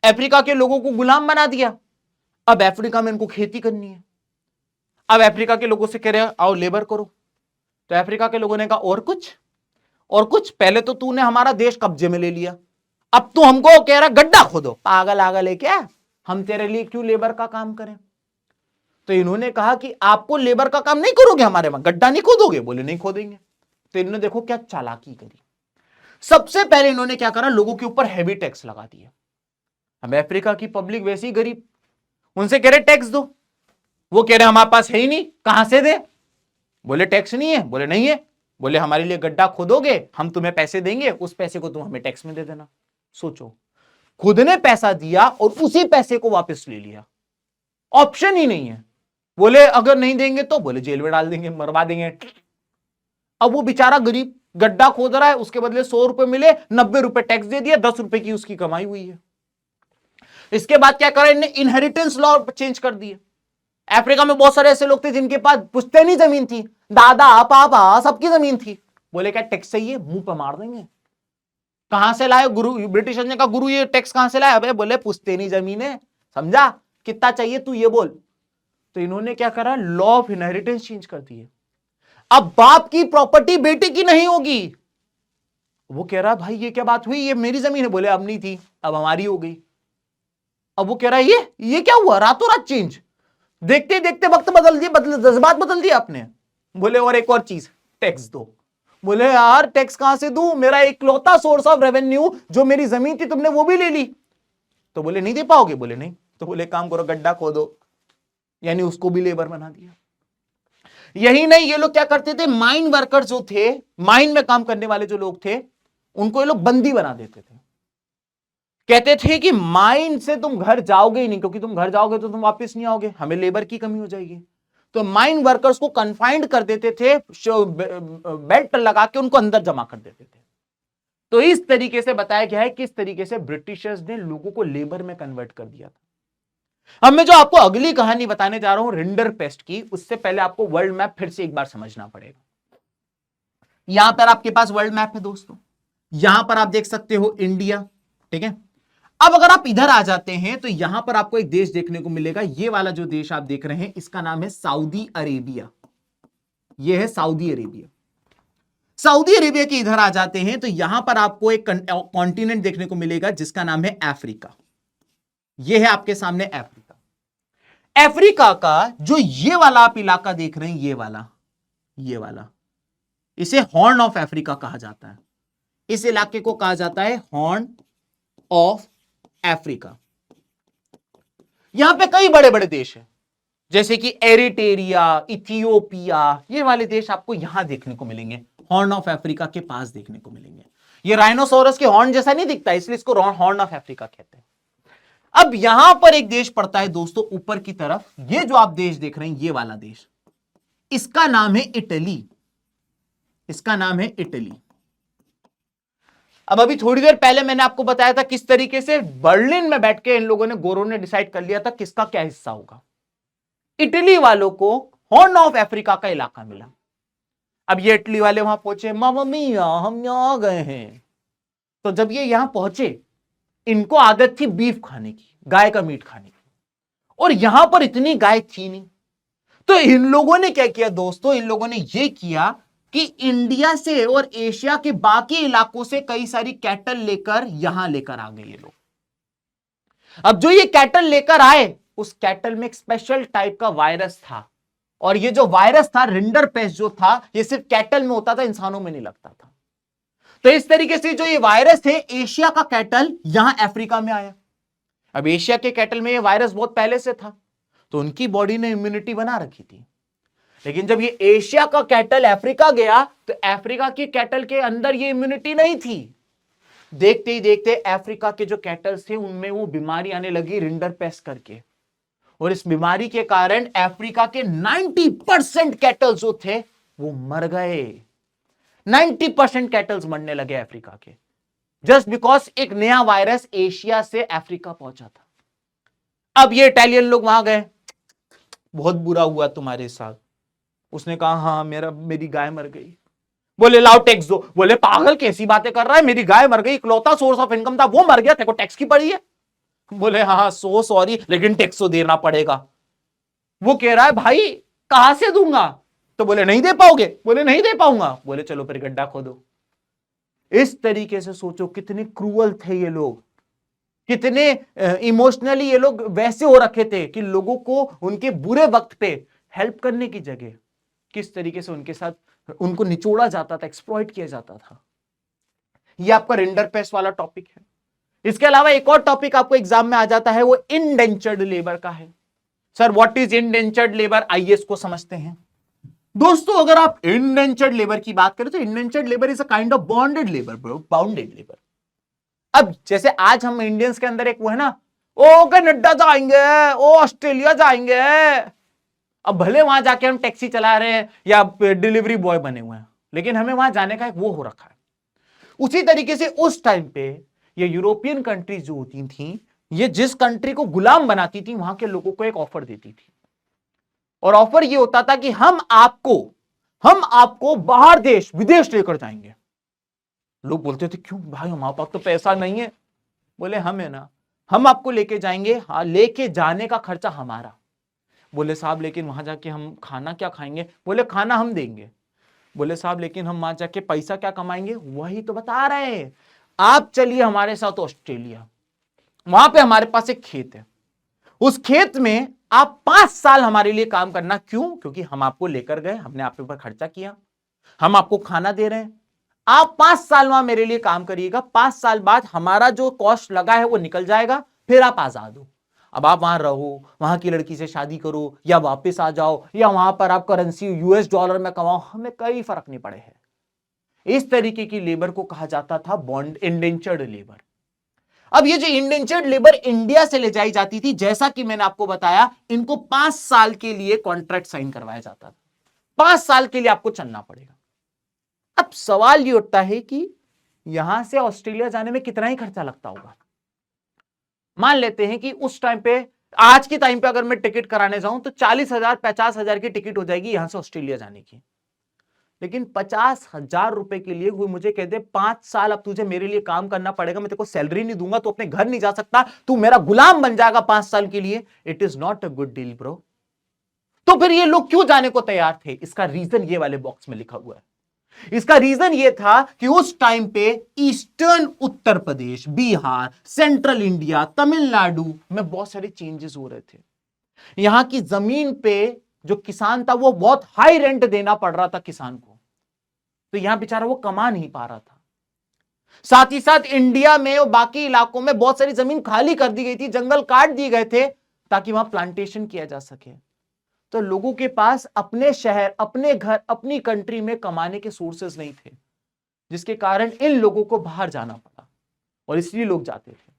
A: अफ्रीका के लोगों को गुलाम बना दिया। अब अफ्रीका में इनको खेती करनी है, अब अफ्रीका के लोगों से कह रहे हैं आओ लेबर करो, तो अफ्रीका के लोगों ने कहा और कुछ, पहले तो तूने हमारा देश कब्जे में ले लिया, अब तू हमको कह रहा गड्ढा खोदो, पागल आगल है क्या, हम तेरे लिए क्यों लेबर का काम करें। तो इन्होंने कहा कि आपको लेबर का काम नहीं करोगे, हमारे वहां गड्ढा नहीं खोदोगे, बोले नहीं खोदेंगे। तो इन्होंने देखो क्या चालाकी करी, सबसे पहले इन्होंने क्या करा, लोगों के ऊपर हैवी टैक्स लगा दिया। अब अफ्रीका की पब्लिक वैसे ही गरीब, उनसे कह रहे टैक्स दो, वो कह रहे हमारे पास है ही नहीं, कहां से दे, बोले टैक्स नहीं है, बोले नहीं है, बोले हमारे लिए गड्ढा खोदोगे हम तुम्हें पैसे देंगे, उस पैसे को तुम हमें टैक्स में दे देना। सोचो, खुद ने पैसा दिया और उसी पैसे को वापस ले लिया, ऑप्शन ही नहीं है। बोले अगर नहीं देंगे तो बोले जेल में डाल देंगे, मरवा देंगे। अब वो बेचारा गरीब गड्ढा खोद रहा है, उसके बदले 100 रुपए मिले, 90 रुपए टैक्स दे दिया, 10 रुपए की उसकी कमाई हुई है। इसके बाद क्या करा इन्हें, इनहेरिटेंस लॉ चेंज कर दिए। अफ्रीका में बहुत सारे ऐसे लोग थे जिनके पास पुश्तैनी जमीन थी, दादा पापा सबकी जमीन थी, बोले क्या टैक्स चाहिए, मुंह पर मार देंगे। कहां से लाए गुरु, ब्रिटिशर्स ने कहा गुरु ये टैक्स कहां से लाए, अबे बोले पुश्तैनी जमीन है, समझा, कितना चाहिए तू ये बोल। तो इन्होंने क्या करा, लॉ ऑफ इनहेरिटेंस चेंज कर दिए। अब बाप की प्रॉपर्टी बेटे की नहीं होगी। वो कह रहा भाई ये क्या बात हुई, ये मेरी जमीन है, बोले अब नहीं थी, अब हमारी हो गई। अब वो कह रहा है ये क्या हुआ, रातों रात चेंज, देखते देखते वक्त बदल दिए, जज्बात बदल दिए आपने। बोले और एक और चीज, टैक्स दो। बोले यार टैक्स कहां से दूं, मेरा इकलौता सोर्स ऑफ रेवेन्यू जो मेरी जमीन थी तुमने वो भी ले ली। तो बोले नहीं दे पाओगे, बोले नहीं। तो बोले काम करो गड्ढा खोदो, यानी उसको भी लेबर बना दिया। यही नहीं, ये लोग क्या करते थे, माइन वर्कर्स जो थे, माइन में काम करने वाले जो लोग थे, उनको ये लोग बंदी बना देते थे। कहते थे कि माइन से तुम घर जाओगे ही नहीं, क्योंकि तुम घर जाओगे तो तुम वापस नहीं आओगे, हमें लेबर की कमी हो जाएगी। तो माइन वर्कर्स को कन्फाइंड कर देते थे, बेल्ट लगा के उनको अंदर जमा कर देते थे। तो इस तरीके से बताया गया है किस तरीके से ब्रिटिशर्स ने लोगों को लेबर में कन्वर्ट कर दिया था। अब मैं जो आपको अगली कहानी बताने जा रहा हूं रिंडरपेस्ट की, उससे पहले आपको वर्ल्ड मैप फिर से एक बार समझना पड़ेगा। यहां पर आपके पास वर्ल्ड मैप है दोस्तों, यहां पर आप देख सकते हो इंडिया, ठीक है। अब अगर आप इधर आ जाते हैं तो यहां पर आपको एक देश देखने को मिलेगा, ये वाला जो देश आप देख रहे हैं इसका नाम है सऊदी अरेबिया। ये है सऊदी अरेबिया। सऊदी अरेबिया के इधर आ जाते हैं तो यहां पर आपको एक कॉन्टिनेंट देखने को मिलेगा जिसका नाम है अफ्रीका। ये है आपके सामने अफ्रीका। अफ्रीका का जो ये वाला आप इलाका देख रहे हैं, ये वाला इसे हॉर्न ऑफ अफ्रीका कहा जाता है। इस इलाके को कहा जाता है हॉर्न ऑफ अफ्रीका। यहां पे कई बड़े बड़े देश हैं, जैसे कि एरिटेरिया, इथियोपिया, ये वाले देश आपको यहां देखने को मिलेंगे, हॉर्न ऑफ अफ्रीका के पास देखने को मिलेंगे। ये राइनोसोरस के हॉर्न जैसा नहीं दिखता, इसलिए इसको हॉर्न ऑफ अफ्रीका कहते हैं। अब यहां पर एक देश पड़ता है दोस्तों ऊपर की तरफ, ये जो आप देश देख रहे हैं ये वाला देश, इसका नाम है इटली। इसका नाम है इटली। अब अभी थोड़ी देर पहले मैंने आपको बताया था किस तरीके से बर्लिन में बैठ के इन लोगों ने, गोरों ने डिसाइड कर लिया था किसका क्या हिस्सा होगा। इटली वालों को हॉर्न ऑफ अफ्रीका का इलाका मिला। अब ये इटली वाले वहां पहुंचे, मामा मिया हम यहां आ गए हैं। तो जब ये यहां पहुंचे, इनको आदत थी बीफ खाने की, गाय का मीट खाने की, और यहां पर इतनी गाय थी नहीं। तो इन लोगों ने क्या किया दोस्तों, इन लोगों ने यह किया कि इंडिया से और एशिया के बाकी इलाकों से कई सारी कैटल लेकर यहां लेकर आ गए ये लोग। अब जो ये कैटल लेकर आए, उस कैटल में एक स्पेशल टाइप का वायरस था, और ये जो वायरस था, रिंडरपेस्ट जो था, ये सिर्फ कैटल में होता था, इंसानों में नहीं लगता था। तो इस तरीके से जो ये वायरस है, एशिया का कैटल यहां अफ्रीका में आया। अब एशिया के कैटल में ये वायरस बहुत पहले से था, तो उनकी बॉडी ने इम्यूनिटी बना रखी थी। लेकिन जब ये एशिया का कैटल अफ्रीका गया, तो अफ्रीका की कैटल के अंदर ये इम्यूनिटी नहीं थी। देखते ही देखते अफ्रीका के जो कैटल्स थे उनमें वो बीमारी आने लगी, रिंडरपेस्ट करके। और इस बीमारी के कारण अफ्रीका के 90% कैटल्स जो थे वो मर गए। 90% कैटल्स मरने लगे अफ्रीका के, जस्ट बिकॉज एक नया वायरस एशिया से अफ्रीका पहुंचा था। अब ये इटालियन लोग वहां गए, बहुत बुरा हुआ तुम्हारे साथ। उसने कहा हाँ मेरी गाय मर गई। बोले लाओ टैक्स दो। बोले पागल कैसी बातें कर रहा है, मेरी गाय मर गई, इकलौता सोर्स ऑफ इनकम था वो मर गया, तेरे को टैक्स की पड़ी है। बोले हाँ सो सॉरी, लेकिन टैक्स तो देना पड़ेगा। वो कह रहा है भाई कहां से दूंगा? तो बोले नहीं दे पाओगे? बोले नहीं दे पाऊंगा। बोले चलो फिर गड्ढा खोदो। इस तरीके से सोचो कितने क्रूअल थे ये लोग, कितने इमोशनली ये लोग वैसे हो रखे थे कि लोगों को उनके बुरे वक्त पे हेल्प करने की जगह किस तरीके से उनके साथ उनको निचोड़ा जाता था, एक्सप्लॉइट किया जाता था। ये आपका रिंडरपेस्ट वाला टॉपिक है। इसके अलावा एक और टॉपिक आपको एग्जाम में आ जाता है, वो इंडेंचर्ड लेबर का है। Sir what is indentured labour, आइए इसको समझते हैं। दोस्तों अगर आप इंडेंचर्ड लेबर की बात करें तो indentured labour is a kind of bonded labour bro, bounded labour. अब जैसे आज हम इंडियंस के अंदर एक वो है ना, ओ कनाडा जाएंगे, ओ ऑस्ट्रेलिया जाएंगे। अब भले वहां जाके हम टैक्सी चला रहे हैं या डिलीवरी बॉय बने हुए हैं, लेकिन हमें वहां जाने का एक वो हो रखा है। उसी तरीके से उस टाइम पे ये यूरोपियन कंट्रीज जो होती थी, ये जिस कंट्री को गुलाम बनाती थी, वहां के लोगों को एक ऑफर देती थी। और ऑफर ये होता था कि हम आपको बाहर देश विदेश लेकर जाएंगे। लोग बोलते थे क्यों भाई, हमारे पास तो पैसा नहीं है। बोले हम है ना, हम आपको लेके जाएंगे, हाँ लेके जाने का खर्चा हमारा। बोले साहब लेकिन वहां जाके हम खाना क्या खाएंगे? बोले खाना हम देंगे। बोले साहब लेकिन हम वहां जाके पैसा क्या कमाएंगे? वही तो बता रहे हैं, आप चलिए हमारे साथ ऑस्ट्रेलिया, वहां पे हमारे पास एक खेत है, उस खेत में आप 5 साल हमारे लिए काम करना। क्यों? क्योंकि हम आपको लेकर गए, हमने आपके ऊपर खर्चा किया, हम आपको खाना दे रहे हैं, आप 5 साल वहां मेरे लिए काम करिएगा। 5 साल बाद हमारा जो कॉस्ट लगा है वो निकल जाएगा, फिर आप आजाद हो। अब आप वहां रहो, वहां की लड़की से शादी करो या वापस आ जाओ, या वहां पर आप करेंसी यूएस डॉलर में कमाओ, हमें कोई फर्क नहीं पड़े है। इस तरीके की लेबर को कहा जाता था बॉन्ड इंडेंचर्ड लेबर। अब ये जो इंडेंचर्ड लेबर इंडिया से ले जाई जाती थी, जैसा कि मैंने आपको बताया, इनको 5 साल के लिए कॉन्ट्रैक्ट साइन करवाया जाता था। 5 साल के लिए आपको चलना पड़ेगा। अब सवाल ये उठता है कि यहां से ऑस्ट्रेलिया जाने में कितना ही खर्चा लगता होगा। मान लेते हैं कि उस टाइम पे, आज के टाइम पे अगर मैं टिकट कराने जाऊं तो 40,000 50,000 की टिकट हो जाएगी यहां से ऑस्ट्रेलिया जाने की। लेकिन 50,000 रुपए के लिए कोई मुझे कहते 5 साल अब तुझे मेरे लिए काम करना पड़ेगा, मैं तेरे को सैलरी नहीं दूंगा, तू अपने घर नहीं जा सकता, तू मेरा गुलाम बन जाएगा 5 साल के लिए। It is not a good deal bro. तो फिर ये लोग क्यों जाने को तैयार थे? इसका रीजन ये वाले बॉक्स में लिखा हुआ है। इसका रीजन यह था कि उस टाइम पे eastern Uttar Pradesh, Bihar, central India, Tamil Nadu में बहुत सारे चेंजेस हो रहे थे। यहां की जमीन पे जो किसान था वो बहुत हाई रेंट देना पड़ रहा था किसान को, तो यहां बेचारा वो कमा नहीं पा रहा था। साथ ही साथ इंडिया में और बाकी इलाकों में बहुत सारी जमीन खाली कर दी गई थी, जंगल काट दिए गए थे ताकि वहां प्लांटेशन किया जा सके। तो लोगों के पास अपने शहर, अपने घर, अपनी कंट्री में कमाने के सोर्सेज नहीं थे, जिसके कारण इन लोगों को बाहर जाना पड़ा, और इसलिए लोग जाते थे।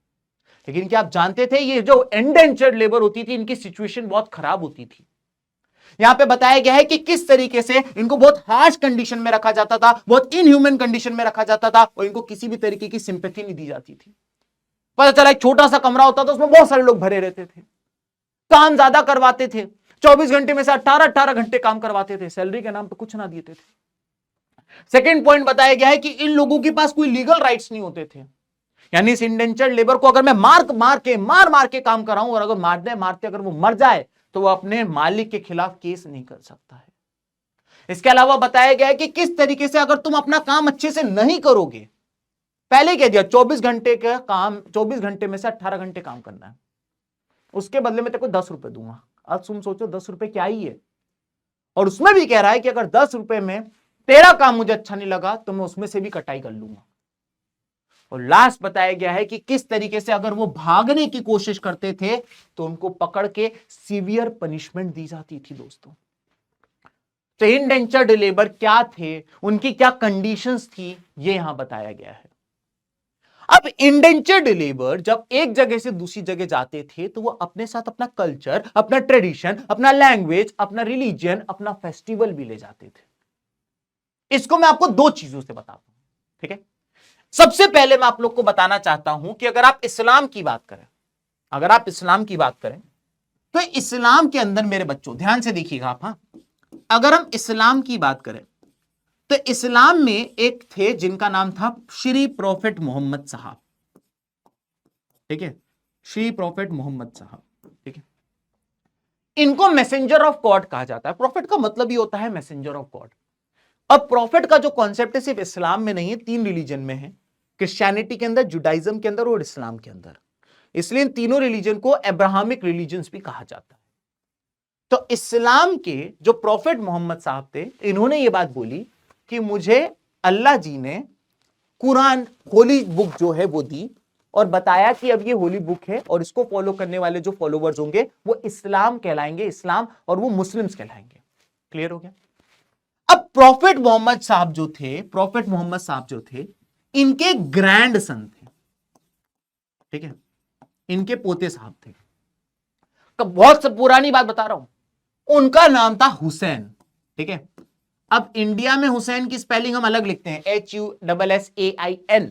A: लेकिन क्या आप जानते थे ये जो इंडेंचर्ड लेबर होती थी, इनकी सिचुएशन बहुत खराब होती थी। यहां पे बताया गया है कि किस तरीके से इनको बहुत हार्श कंडीशन में रखा जाता था, बहुत इनह्यूमन कंडीशन में रखा जाता था और इनको किसी भी तरीके की सिंपैथी नहीं दी जाती थी। पता चला एक छोटा सा कमरा होता था, उसमें बहुत सारे लोग भरे रहते थे, काम ज्यादा करवाते थे, 24 घंटे में से 18 घंटे काम करवाते थे, सैलरी के नाम पे कुछ ना देते थे। सेकेंड पॉइंट बताया गया है कि इन लोगों के पास कोई लीगल राइट्स नहीं होते थे, यानी इस इंडेंचर्ड लेबर को अगर मैं मार के काम कराऊं और अगर मारते मारते अगर वो मर जाए तो वो अपने मालिक के खिलाफ केस नहीं कर सकता है। इसके अलावा बताया गया है कि किस तरीके से अगर तुम अपना काम अच्छे से नहीं करोगे, पहले कह दिया 24 घंटे का काम, 24 घंटे में से 18 घंटे काम करना है, उसके बदले में तेरे को 10 रुपए दूंगा। अब तुम सोचो 10 रुपए क्या ही है, और उसमें भी कह रहा है कि अगर 10 रुपए में तेरा काम मुझे अच्छा नहीं लगा तो मैं उसमें से भी कटाई कर लूंगा। और लास्ट बताया गया है कि किस तरीके से अगर वो भागने की कोशिश करते थे तो उनको पकड़ के सीवियर पनिशमेंट दी जाती थी दोस्तों। तो इंडेंचर्ड लेबर क्या थे, उनकी क्या कंडीशंस थी, ये यहां बताया गया है। अब इंडेंचर्ड लेबर जब एक जगह से दूसरी जगह जाते थे तो वो अपने साथ अपना कल्चर, अपना ट्रेडिशन, अपना लैंग्वेज, अपना रिलीजन, अपना फेस्टिवल भी ले जाते थे। इसको मैं आपको दो चीजों से बताता हूं, ठीक है। सबसे पहले मैं आप लोग को बताना चाहता हूं कि अगर आप इस्लाम की बात करें, अगर आप इस्लाम की बात करें तो इस्लाम के अंदर मेरे बच्चों ध्यान से देखिएगा आप, हां, अगर हम इस्लाम की बात करें तो इस्लाम में एक थे जिनका नाम था श्री प्रॉफेट मोहम्मद साहब, ठीक है, श्री प्रॉफेट मोहम्मद साहब, ठीक है। इनको मैसेंजर ऑफ गॉड कहा जाता है। प्रॉफेट का मतलब ही होता है मैसेंजर ऑफ गॉड। अब प्रॉफिट का जो कॉन्सेप्ट है सिर्फ इस्लाम में नहीं है, 3 रिलीजन में है, क्रिश्चियनिटी के अंदर, जुडाइज्म के अंदर और इस्लाम के अंदर। इसलिए इन तीनों रिलीजन को अब्राहमिक रिलीजन्स भी कहा जाता है। तो इस्लाम के जो प्रॉफिट मोहम्मद साहब थे, इन्होंने ये बात बोली कि मुझे अल्लाह जी ने कुरान, होली बुक जो है वो दी और बताया कि अब ये होली बुक है और इसको फॉलो करने वाले जो फॉलोवर्स होंगे वो इस्लाम कहलाएंगे, इस्लाम, और वो मुस्लिम्स कहलाएंगे। क्लियर हो गया। अब प्रॉफिट मोहम्मद साहब जो थे, प्रॉफिट मोहम्मद साहब जो थे, इनके ग्रैंड सन थे, ठीक है, इनके पोते साहब थे। बहुत पुरानी बात बता रहा हूं, उनका नाम था हुसैन, ठीक है। अब इंडिया में हुसैन की स्पेलिंग हम अलग लिखते हैं, HUSSAIN,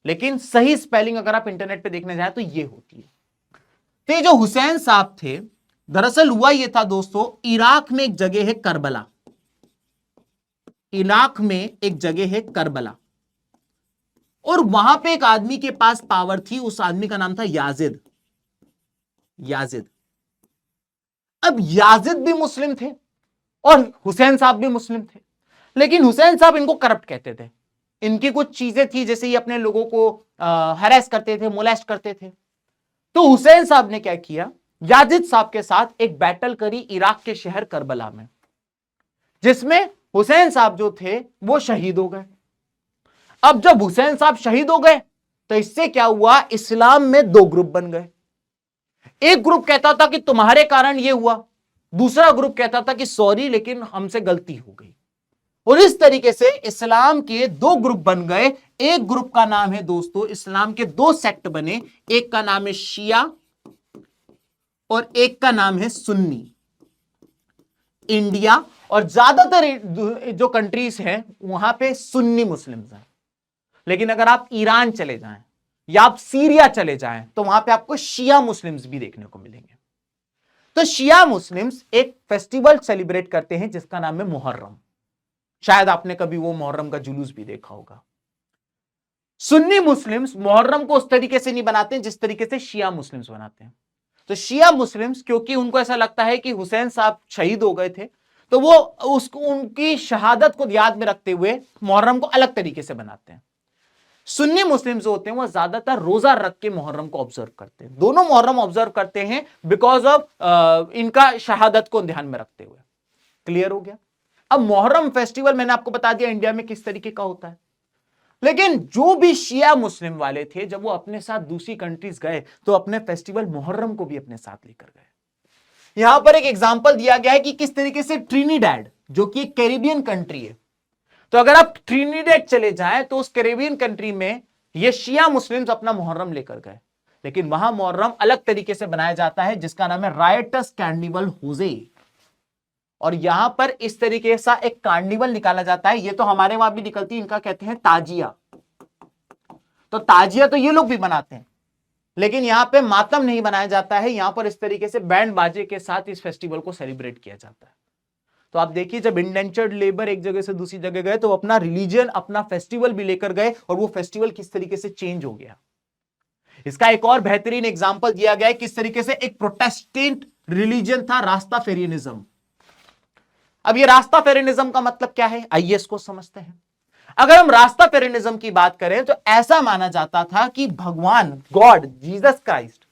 A: लेकिन सही स्पेलिंग अगर आप इंटरनेट पे देखने जाए तो ये होती है। तो ये जो हुसैन साहब थे, दरअसल हुआ ये था दोस्तों, इराक में एक जगह है करबला, इराक में एक जगह है करबला, और वहां पे एक आदमी के पास पावर थी, उस आदमी का नाम था याजिद। याजिद, अब याजिद भी मुस्लिम थे और हुसैन साहब भी मुस्लिम थे, लेकिन हुसैन साहब इनको करप्ट कहते थे। इनकी कुछ चीजें थी, जैसे ये अपने लोगों को हरेस करते थे, मोलेस्ट करते थे। तो हुसैन साहब ने क्या किया, याजिद साहब के साथ एक बैटल करी इराक के शहर करबला में, जिसमें हुसैन साहब जो थे वो शहीद हो गए। अब जब हुसैन साहब शहीद हो गए तो इससे क्या हुआ, इस्लाम में 2 ग्रुप बन गए। एक ग्रुप कहता था कि तुम्हारे कारण ये हुआ, दूसरा ग्रुप कहता था कि सॉरी लेकिन हमसे गलती हो गई। और इस तरीके से इस्लाम के 2 ग्रुप बन गए। एक ग्रुप का नाम है दोस्तों, इस्लाम के 2 सेक्ट बने, एक का नाम है शिया और एक का नाम है सुन्नी। इंडिया और ज्यादातर जो कंट्रीज हैं वहां पे सुन्नी मुस्लिम्स हैं, लेकिन अगर आप ईरान चले जाएं या आप सीरिया चले जाएं तो वहां पे आपको शिया मुस्लिम्स भी देखने को मिलेंगे। तो शिया मुस्लिम्स एक फेस्टिवल सेलिब्रेट करते हैं जिसका नाम है मुहर्रम। शायद आपने कभी वो मुहर्रम का जुलूस भी देखा होगा। सुन्नी मुस्लिम्स मुहर्रम को उस तरीके से नहीं बनाते जिस तरीके से शिया मुस्लिम्स बनाते हैं। तो शिया मुस्लिम्स, क्योंकि उनको ऐसा लगता है कि हुसैन साहब शहीद हो गए थे, तो वो उसको, उनकी शहादत को याद में रखते हुए मुहर्रम को अलग तरीके से बनाते हैं। सुन्नी मुस्लिम जो होते हैं वो ज्यादातर रोजा रख के मुहर्रम को ऑब्जर्व करते हैं। दोनों मुहर्रम ऑब्जर्व करते हैं बिकॉज ऑफ इनका शहादत को ध्यान में रखते हुए। क्लियर हो गया। अब मुहर्रम फेस्टिवल मैंने आपको बता दिया इंडिया में किस तरीके का होता है, लेकिन जो भी शिया मुस्लिम वाले थे जब वो अपने साथ दूसरी कंट्रीज गए तो अपने फेस्टिवल मुहर्रम को भी अपने साथ लेकर गए। यहां पर एक एग्जांपल दिया गया है कि किस तरीके से ट्रिनिडैड, जो कि एक कैरिबियन कंट्री है, तो अगर आप ट्रिनिडेड चले जाएं तो उस कैरेबियन कंट्री में ये शिया मुस्लिम्स अपना मुहर्रम लेकर गए, लेकिन वहां मुहर्रम अलग तरीके से बनाया जाता है जिसका नाम है रायटस कार्निवल होजे। और यहां पर इस तरीके से एक कार्निवल निकाला जाता है। ये तो हमारे वहां भी निकलती है, इनका कहते हैं ताजिया। तो ताजिया तो ये लोग भी बनाते हैं, लेकिन यहां पे मातम नहीं बनाया जाता है, यहां पर इस तरीके से बैंड बाजे के साथ इस फेस्टिवल को सेलिब्रेट किया जाता है। तो आप देखिए, जब इंडेंचर्ड लेबर एक जगह से दूसरी जगह गए तो अपना रिलीजन, अपना फेस्टिवल भी लेकर गए, और वो फेस्टिवल किस तरीके से चेंज हो गया। इसका एक और बेहतरीन एग्जांपल दिया गया है, किस तरीके से एक प्रोटेस्टेंट रिलीजन था रास्ताफेरियनिज्म। अब ये रास्ताफेरियनिज्म का मतलब क्या है, आइए इसको समझते हैं। अगर हम रास्ताफेरियनिज्म की बात करें तो ऐसा माना जाता था कि भगवान गॉड जीसस क्राइस्ट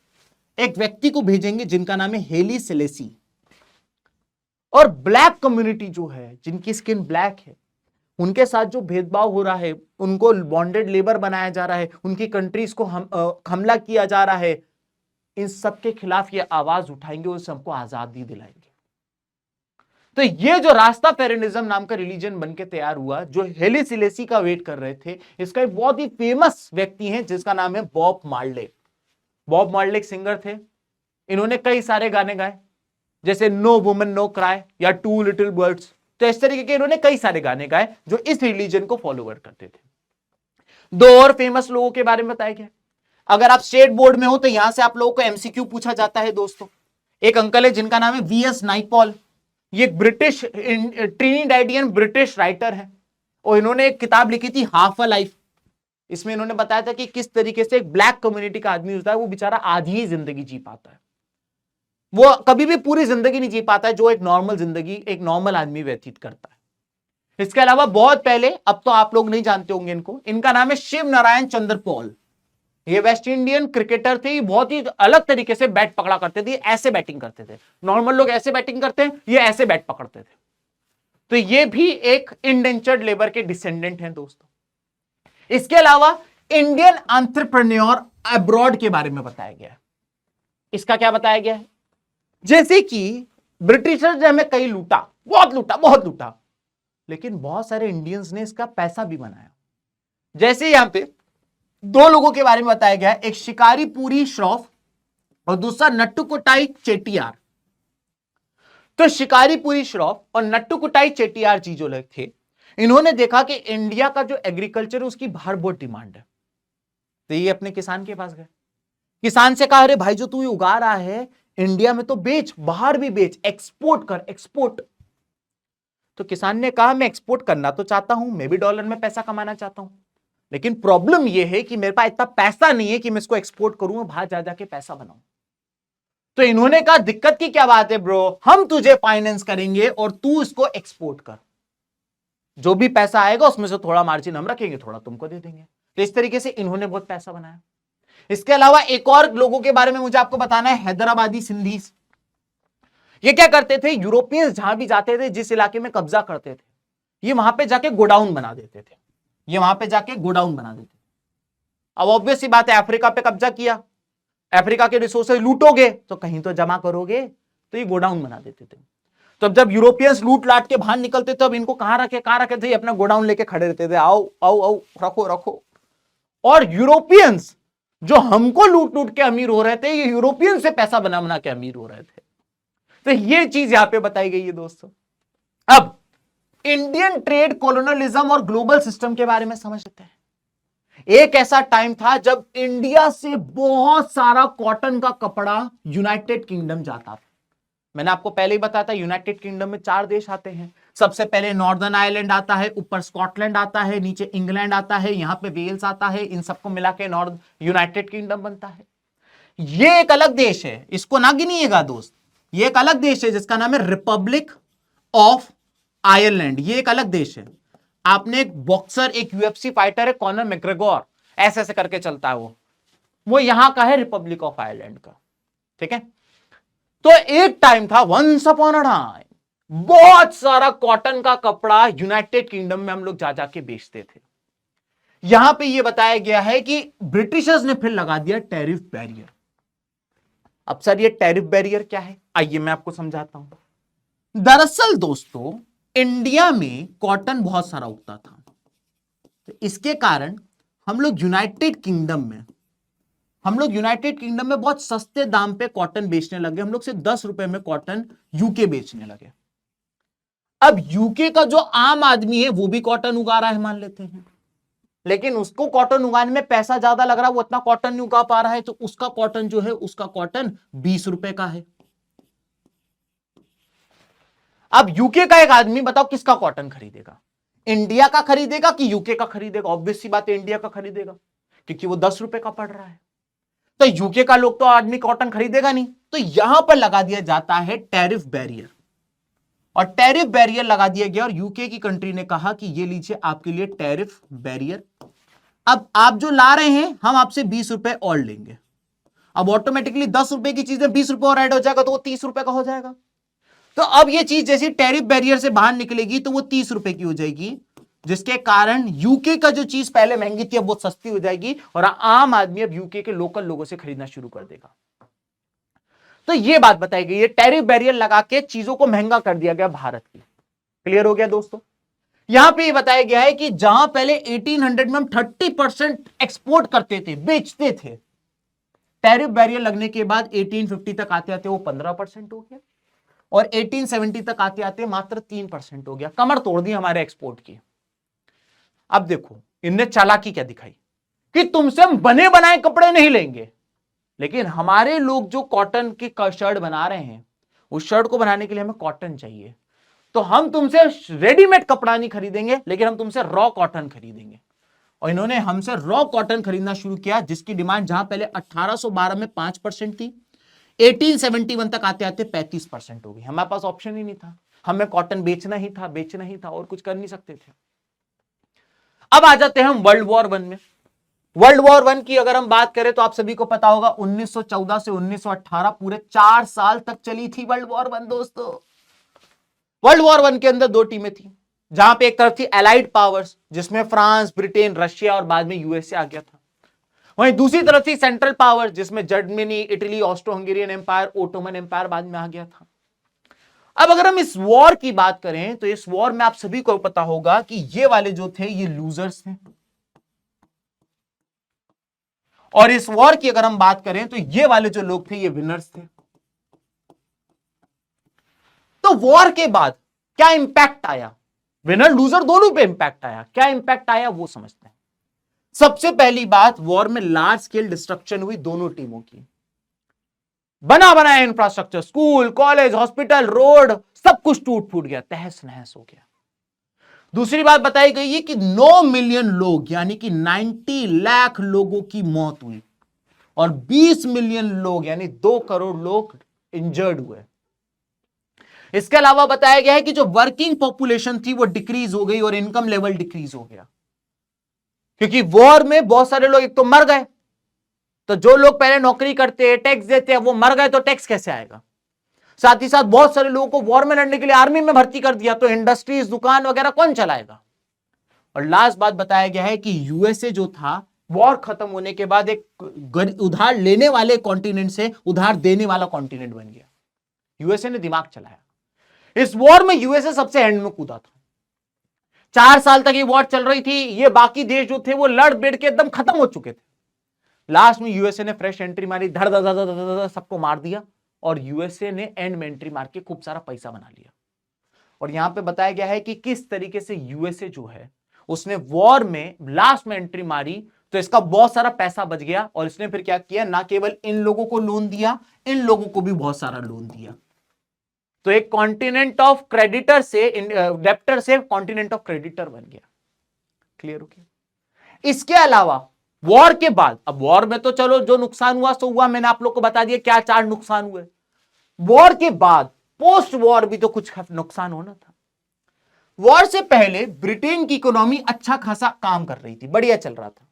A: एक व्यक्ति को भेजेंगे जिनका नाम है हेली सेलेसी, और ब्लैक कम्युनिटी जो है, जिनकी स्किन ब्लैक है, उनके साथ जो भेदभाव हो रहा है, उनको बॉन्डेड लेबर बनाया जा रहा है, उनकी कंट्रीज को हमला किया जा रहा है, इन सब के खिलाफ ये आवाज उठाएंगे और सबको आजादी दिलाएंगे। तो ये जो रास्ताफेरियनिज्म नाम का रिलीजन बनके तैयार हुआ, जो हेली सेलेसी का वेट कर रहे थे, इसका एक बहुत ही फेमस व्यक्ति है जिसका नाम है बॉब मार्ले। बॉब मार्ले एक सिंगर थे, इन्होंने कई सारे गाने गाए, जैसे नो वुमन नो क्राई या टू लिटिल बर्ड्स। तो इस तरीके के इन्होंने कई सारे गाने गाए जो इस रिलीजन को फॉलोवर करते थे। दो और फेमस लोगों के बारे में बताया गया। अगर आप स्टेट बोर्ड में हो तो यहां से आप लोगों को एमसीक्यू पूछा जाता है दोस्तों। एक अंकल है जिनका नाम है वीएस नाइपॉल, ये ब्रिटिश ट्रिनिडैडियन ब्रिटिश राइटर है, और इन्होंने एक किताब लिखी थी हाफ अ लाइफ। इसमें इन्होंने बताया था कि किस तरीके से एक ब्लैक कम्युनिटी का आदमी होता है, वो बेचारा आधी ही जिंदगी जी पाता है, वो कभी भी पूरी जिंदगी नहीं जी पाता है जो एक नॉर्मल जिंदगी एक नॉर्मल आदमी व्यतीत करता है। इसके अलावा बहुत पहले, अब तो आप लोग नहीं जानते होंगे इनको, इनका नाम है शिव नारायण चंद्र पॉल। ये वेस्ट इंडियन क्रिकेटर थे, बहुत ही अलग तरीके से बैट पकड़ा करते थे, ऐसे बैटिंग करते थे। नॉर्मल लोग ऐसे बैटिंग करते हैं, ये ऐसे बैट पकड़ते थे। तो ये भी एक इंडेंचर्ड लेबर के डिसेंडेंट हैं दोस्तों। इसके अलावा इंडियन एंटरप्रेन्योर अब्रॉड के बारे में बताया गया है। इसका क्या बताया गया है, जैसे कि ब्रिटिशर्स ने हमें कई लूटा, बहुत लूटा, लेकिन बहुत सारे इंडियंस ने इसका पैसा भी बनाया। जैसे यहां पे दो लोगों के बारे में बताया गया है, एक शिकारीपुरी श्रॉफ और दूसरा नट्टुकोटाई चेट्टियार। तो शिकारीपुरी श्रॉफ और नट्टुकोटाई चेट्टियार जी जो लोग थे, इन्होंने देखा कि इंडिया का जो एग्रीकल्चर है उसकी बाहर बहुत डिमांड है। तो ये अपने किसान के पास गए, किसान से कहा, अरे भाई जो तू ये उगा रहा है इंडिया में तो बेच, बाहर भी बेच, एक्सपोर्ट कर, एक्सपोर्ट। तो किसान ने कहा, मैं एक्सपोर्ट करना तो चाहता हूं, मैं भी डॉलर में पैसा कमाना चाहता हूं, लेकिन प्रॉब्लम यह है कि मेरे पास इतना पैसा नहीं है कि मैं इसको एक्सपोर्ट करूं और बाहर जा जाके पैसा बनाऊं। तो इन्होंने कहा, दिक्कत की क्या बात है ब्रो, हम तुझे फाइनेंस करेंगे और तू इसको एक्सपोर्ट कर, जो भी पैसा आएगा उसमें से थोड़ा मार्जिन हम रखेंगे, थोड़ा तुमको दे देंगे। तो इस तरीके से इन्होंने बहुत पैसा बनाया। इसके अलावा एक और लोगों के बारे में मुझे आपको बताना है, हैदराबादी सिंधीज। ये क्या करते थे, यूरोपियंस जहां भी जाते थे, जिस इलाके में कब्जा करते थे, ये वहां पे जाके गोडाउन बना देते थे, ये वहां पे जाके गोडाउन बना देते। अब ऑब्वियस सी बात है, अफ्रीका पे कब्जा किया, अफ्रीका के रिसोर्सेज लूटोगे तो कहीं तो जमा करोगे, तो ये गोडाउन बना देते थे। तो जब यूरोपियंस लूट लाट के बाहर निकलते थे, अब इनको कहां रखे थे, अपना गोडाउन लेके खड़े रहते थे, आओ आओ आओ, रखो रखो। और यूरोपियंस जो हमको लूट लूट के अमीर हो रहे थे, ये यूरोपियन से पैसा बना बना के अमीर हो रहे थे। तो ये चीज यहां पे बताई गई है दोस्तों। अब इंडियन ट्रेड, कॉलोनलिज्म और ग्लोबल सिस्टम के बारे में समझ लेते हैं। एक ऐसा टाइम था जब इंडिया से बहुत सारा कॉटन का कपड़ा यूनाइटेड किंगडम जाता था। मैंने आपको पहले ही बताया था, यूनाइटेड किंगडम में 4 देश आते हैं। सबसे पहले नॉर्दर्न आयरलैंड आता है, ऊपर स्कॉटलैंड आता है, नीचे इंग्लैंड आता है, यहां पे वेल्स आता है। इन सबको मिला के नॉर्थ यूनाइटेड किंगडम बनता है। ये एक अलग देश है, इसको ना गिनिएगा दोस्त। ये एक अलग देश है जिसका नाम है रिपब्लिक ऑफ आयरलैंड। ये एक अलग देश है। आपने एक बॉक्सर, एक यूएफसी फाइटर है कॉनर मैकग्रेगोर, ऐसे ऐसे करके चलता है, वो यहां का है, रिपब्लिक ऑफ आयरलैंड का। ठीक है। तो एक टाइम था, वंस अपॉन अ टाइम, बहुत सारा कॉटन का कपड़ा यूनाइटेड किंगडम में हम लोग जा जाके बेचते थे। यहां पे ये बताया गया है कि ब्रिटिशर्स ने फिर लगा दिया टैरिफ बैरियर। अब सर ये टैरिफ बैरियर क्या है, आइए मैं आपको समझाता हूं। दरअसल दोस्तों, इंडिया में कॉटन बहुत सारा उगता था, तो इसके कारण हम लोग यूनाइटेड किंगडम में बहुत सस्ते दाम पे कॉटन बेचने लगे। हम लोग से 10 रुपए में कॉटन यूके बेचने लगे। अब यूके का जो आम आदमी है वो भी कॉटन उगा रहा है मान लेते हैं, लेकिन उसको कॉटन उगाने में पैसा ज्यादा लग रहा है, वो इतना कॉटन नहीं उगा पा रहा है, तो उसका कॉटन जो है, उसका कॉटन 20 रुपए का है। अब यूके का एक आदमी बताओ किसका कॉटन खरीदेगा, इंडिया का खरीदेगा कि यूके का खरीदेगा? ऑब्वियस सी बात है इंडिया का खरीदेगा, क्योंकि वो 10 रुपए का पड़ रहा है। तो यूके का लोग तो आदमी कॉटन खरीदेगा नहीं, तो यहां पर लगा दिया जाता है टैरिफ बैरियर, और टैरिफ बैरियर लगा दिया गया, और यूके की कंट्री ने कहा कि ये लीजिए आपके लिए टैरिफ बैरियर, अब आप जो ला रहे हैं हम आपसे 20 रुपए और लेंगे। अब ऑटोमेटिकली 10 रुपए की चीज में 20 रुपए और ऐड हो जाएगा, तो वो 30 रुपए का हो जाएगा। तो अब ये चीज जैसे टैरिफ बैरियर से बाहर निकलेगी तो वो 30 रुपए की हो जाएगी, जिसके कारण यूके का जो चीज पहले महंगी थी अब वो सस्ती हो जाएगी, और आम आदमी अब यूके के लोकल लोगों से खरीदना शुरू कर देगा। तो ये बात बताई गई है, टैरिफ बैरियर लगा के चीजों को महंगा कर दिया गया भारत की। क्लियर हो गया दोस्तों? यहां पे ये बताया गया है कि जहां पहले 1800 में हम 30% एक्सपोर्ट करते थे, बेचते थे, टैरिफ बैरियर लगने के बाद 1850 तक आते आते वो 15% हो गया, और 1870 तक आते आते मात्र 3% हो गया। कमर तोड़ दी हमारे एक्सपोर्ट की। अब देखो इनने चालाकी क्या दिखाई कि तुमसे हम बने बनाए कपड़े नहीं लेंगे, लेकिन हमारे लोग जो कॉटन के शर्ट बना रहे हैं, उस शर्ट को बनाने के लिए हमें कॉटन चाहिए, तो हम तुमसे रेडीमेड कपड़ा नहीं खरीदेंगे, लेकिन हम तुमसे रॉ कॉटन खरीदेंगे। और इन्होंने हमसे रॉ कॉटन खरीदना शुरू किया, जिसकी डिमांड जहां पहले 1812 में 5% थी, 1871 तक आते आते 35% हो गई। हमारे पास ऑप्शन ही नहीं था, हमें कॉटन बेचना ही था और कुछ कर नहीं सकते थे। अब आ जाते हैं हम वर्ल्ड वॉर वन में। वर्ल्ड वॉर वन की अगर हम बात करें तो आप सभी को पता होगा 1914 से 1918 पूरे 4 साल तक चली थी वर्ल्ड वॉर वन। दोस्तों वर्ल्ड वॉर वन के अंदर 2 टीमें थी, जहां पे एक तरफ थी एलाइड पावर्स, जिसमें फ्रांस, ब्रिटेन, रशिया और बाद में यूएसए आ गया था। वहीं दूसरी तरफ थी सेंट्रल पावर, जिसमें Germany, Italy, Austro Hungarian empire, Ottoman empire बाद में आ गया था। अब अगर हम इस वॉर की बात करें तो इस वॉर में आप सभी को पता होगा कि ये वाले जो थे ये लूजर्स थे, और इस वॉर की अगर हम बात करें तो ये वाले जो लोग थे ये विनर्स थे। तो वॉर के बाद क्या इंपैक्ट आया, विनर लूजर दोनों पे इंपैक्ट आया, क्या इंपैक्ट आया वो समझते हैं। सबसे पहली बात, वॉर में लार्ज स्केल डिस्ट्रक्शन हुई दोनों टीमों की। बना बनाया infrastructure, school, college, hospital, road, सब कुछ टूट फूट गया, तहस नहस हो गया। दूसरी बात बताई गई है कि 9 मिलियन लोग यानी कि 90 लाख लोगों की मौत हुई, और 20 मिलियन लोग यानी 2 करोड़ लोग इंजर्ड हुए। इसके अलावा बताया गया है कि जो वर्किंग पॉपुलेशन थी वो डिक्रीज हो गई, और इनकम लेवल डिक्रीज हो गया, क्योंकि वॉर में बहुत सारे लोग एक तो मर गए, तो जो लोग पहले नौकरी करते हैं, टैक्स देते हैं, वो मर गए तो टैक्स कैसे आएगा। साथ ही साथ बहुत सारे लोगों को वॉर में लड़ने के लिए आर्मी में भर्ती कर दिया, तो इंडस्ट्रीज, दुकान वगैरह कौन चलाएगा। और लास्ट बात बताया गया है कि यूएसए जो था, वॉर खत्म होने के बाद एक उधार लेने वाले कॉन्टिनेंट से उधार देने वाला कॉन्टिनेंट बन गया। यूएसए ने दिमाग चलाया। इस वॉर में यूएसए सबसे एंड में कूदा था। 4 साल तक ये वॉर चल रही थी, ये बाकी देश जो थे वो लड़ बेड़ के एकदम खत्म हो चुके थे। लास्ट में यूएसए ने फ्रेश एंट्री मारी, धड़ धड़ धड़ धड़ सबको मार दिया, और यूएसए ने एंड में एंट्री मार के खूब सारा पैसा बना लिया। और यहां पे बताया गया है कि किस तरीके से यूएसए जो है उसने वॉर में लास्ट में एंट्री मारी, तो इसका बहुत सारा पैसा बच गया, और इसने फिर क्या किया, ना केवल इन लोगों को लोन दिया, इन लोगों को भी बहुत सारा लोन दिया। तो एक कॉन्टिनेंट ऑफ क्रेडिटर से, डेप्टर से कॉन्टिनेंट ऑफ क्रेडिटर बन गया। क्लियर हो गया। इसके अलावा वॉर के बाद, अब वॉर में तो चलो जो नुकसान हुआ सो हुआ, मैंने आप लोग को बता दिया क्या 4 नुकसान हुए। वॉर के बाद पोस्ट वॉर भी तो कुछ नुकसान होना था। वॉर से पहले ब्रिटेन की इकोनॉमी अच्छा खासा काम कर रही थी, बढ़िया चल रहा था,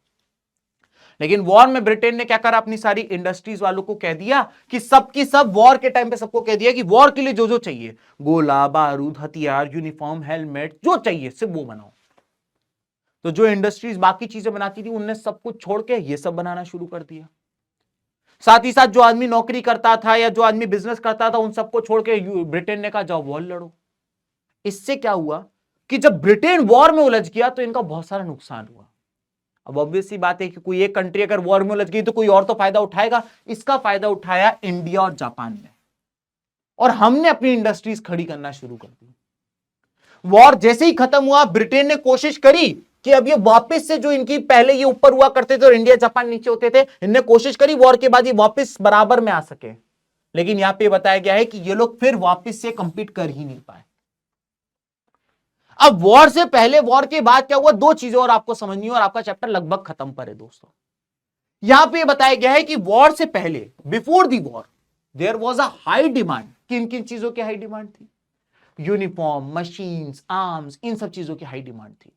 A: लेकिन वॉर में ब्रिटेन ने क्या करा, अपनी सारी इंडस्ट्रीज वालों को कह दिया कि सबकी सब, वॉर के टाइम पे सबको कह दिया कि वॉर के लिए जो जो चाहिए, गोला बारूद, हथियार, यूनिफॉर्म, हेलमेट, जो चाहिए सिर्फ वो बनाओ। तो जो इंडस्ट्रीज बाकी चीजें बनाती थी उनने सब कुछ छोड़ के ये सब बनाना शुरू कर दिया। साथ ही साथ जो आदमी नौकरी करता था या जो आदमी बिजनेस करता था उन सबको छोड़ के ब्रिटेन ने कहा जाओ वॉर लड़ो। इससे क्या हुआ कि जब ब्रिटेन वॉर में उलझ गया तो इनका बहुत सारा नुकसान हुआ। अब ऑब्वियस सी बात है कि कोई एक कंट्री अगर वॉर में उलझ गई तो कोई और तो फायदा उठाएगा। इसका फायदा उठाया इंडिया और जापान ने, और हमने अपनी इंडस्ट्रीज खड़ी करना शुरू कर दी। वॉर जैसे ही खत्म हुआ, ब्रिटेन ने कोशिश करी कि अब ये वापस से, जो इनकी पहले ये ऊपर हुआ करते थे और इंडिया जापान नीचे होते थे, इनने कोशिश करी वॉर के बाद ये वापस बराबर में आ सके, लेकिन यहां पे बताया गया है कि ये लोग फिर वापस से कंपीट कर ही नहीं पाए। अब वॉर से पहले वॉर के बाद क्या हुआ, दो चीजें और आपको समझनी है और आपका चैप्टर लगभग खत्म पर है दोस्तों। यहां पे बताया गया है कि वॉर से पहले, before the war, there was a high demand. किन किन चीजों की हाई डिमांड थी? यूनिफॉर्म, मशीन्स, आर्म्स, इन सब चीजों की हाई डिमांड थी।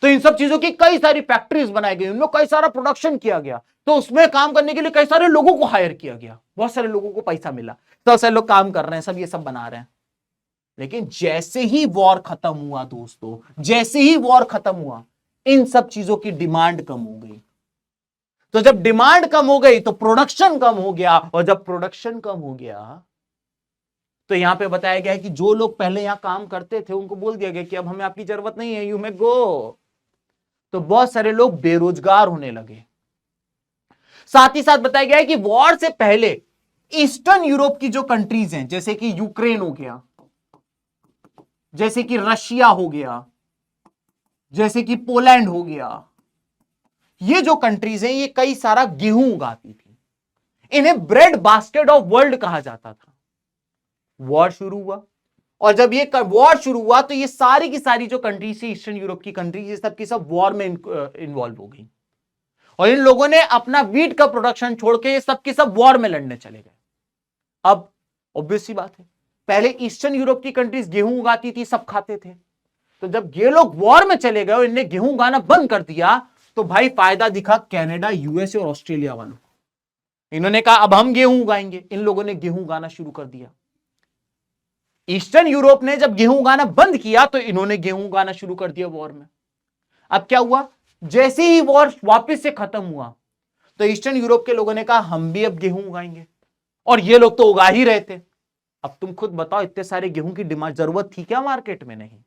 A: तो इन सब चीजों की कई सारी फैक्ट्रीज बनाई गई, उनमें कई सारा प्रोडक्शन किया गया, तो उसमें काम करने के लिए कई सारे लोगों को हायर किया गया, बहुत सारे लोगों को पैसा मिला, तो सारे लोग काम कर रहे हैं, सब ये सब बना रहे हैं। लेकिन जैसे ही वॉर खत्म हुआ दोस्तों, जैसे ही वॉर खत्म हुआ, इन सब चीजों की डिमांड कम हो गई। तो जब डिमांड कम हो गई तो प्रोडक्शन कम हो गया, और जब प्रोडक्शन कम हो गया तो यहां पे बताया गया है कि जो लोग पहले यहां काम करते थे उनको बोल दिया गया कि अब हमें आपकी जरूरत नहीं है, यू मे गो। तो बहुत सारे लोग बेरोजगार होने लगे। साथ ही साथ बताया गया है कि वॉर से पहले ईस्टर्न यूरोप की जो कंट्रीज हैं, जैसे कि यूक्रेन हो गया, जैसे कि रशिया हो गया, जैसे कि पोलैंड हो गया, ये जो कंट्रीज हैं ये कई सारा गेहूं उगाती थी। इन्हें ब्रेड बास्केट ऑफ वर्ल्ड कहा जाता था। वॉर शुरू हुआ, और जब ये वॉर शुरू हुआ तो ये सारी की सारी जो कंट्रीज थी ईस्टर्न यूरोप की कंट्रीज, ये सब की सब वॉर में इन्वॉल्व हो गई, और इन लोगों ने अपना वीट का प्रोडक्शन छोड़ के ये सब की सब वॉर में लड़ने चले गए। अब ऑब्वियस सी बात है, पहले ईस्टर्न यूरोप की कंट्रीज गेहूं उगाती थी, सब खाते थे, तो जब ये लोग वॉर में चले गए और इनने गेहूं उगाना बंद कर दिया, तो भाई फायदा दिखा कनाडा, यूएसए और ऑस्ट्रेलिया वालों को। इन्होंने कहा अब हम गेहूं उगाएंगे, इन लोगों ने गेहूं उगाना शुरू कर दिया। ईस्टर्न यूरोप ने जब गेहूं उगाना बंद किया तो इन्होंने गेहूं उगाना शुरू कर दिया वॉर में। अब क्या हुआ, जैसे ही वॉर वापस से खत्म हुआ तो ईस्टर्न यूरोप के लोगों ने कहा हम भी अब गेहूं उगाएंगे, और ये लोग तो उगा ही रहे थे। अब तुम खुद बताओ, इतने सारे गेहूं की डिमांड, जरूरत थी क्या मार्केट में? नहीं।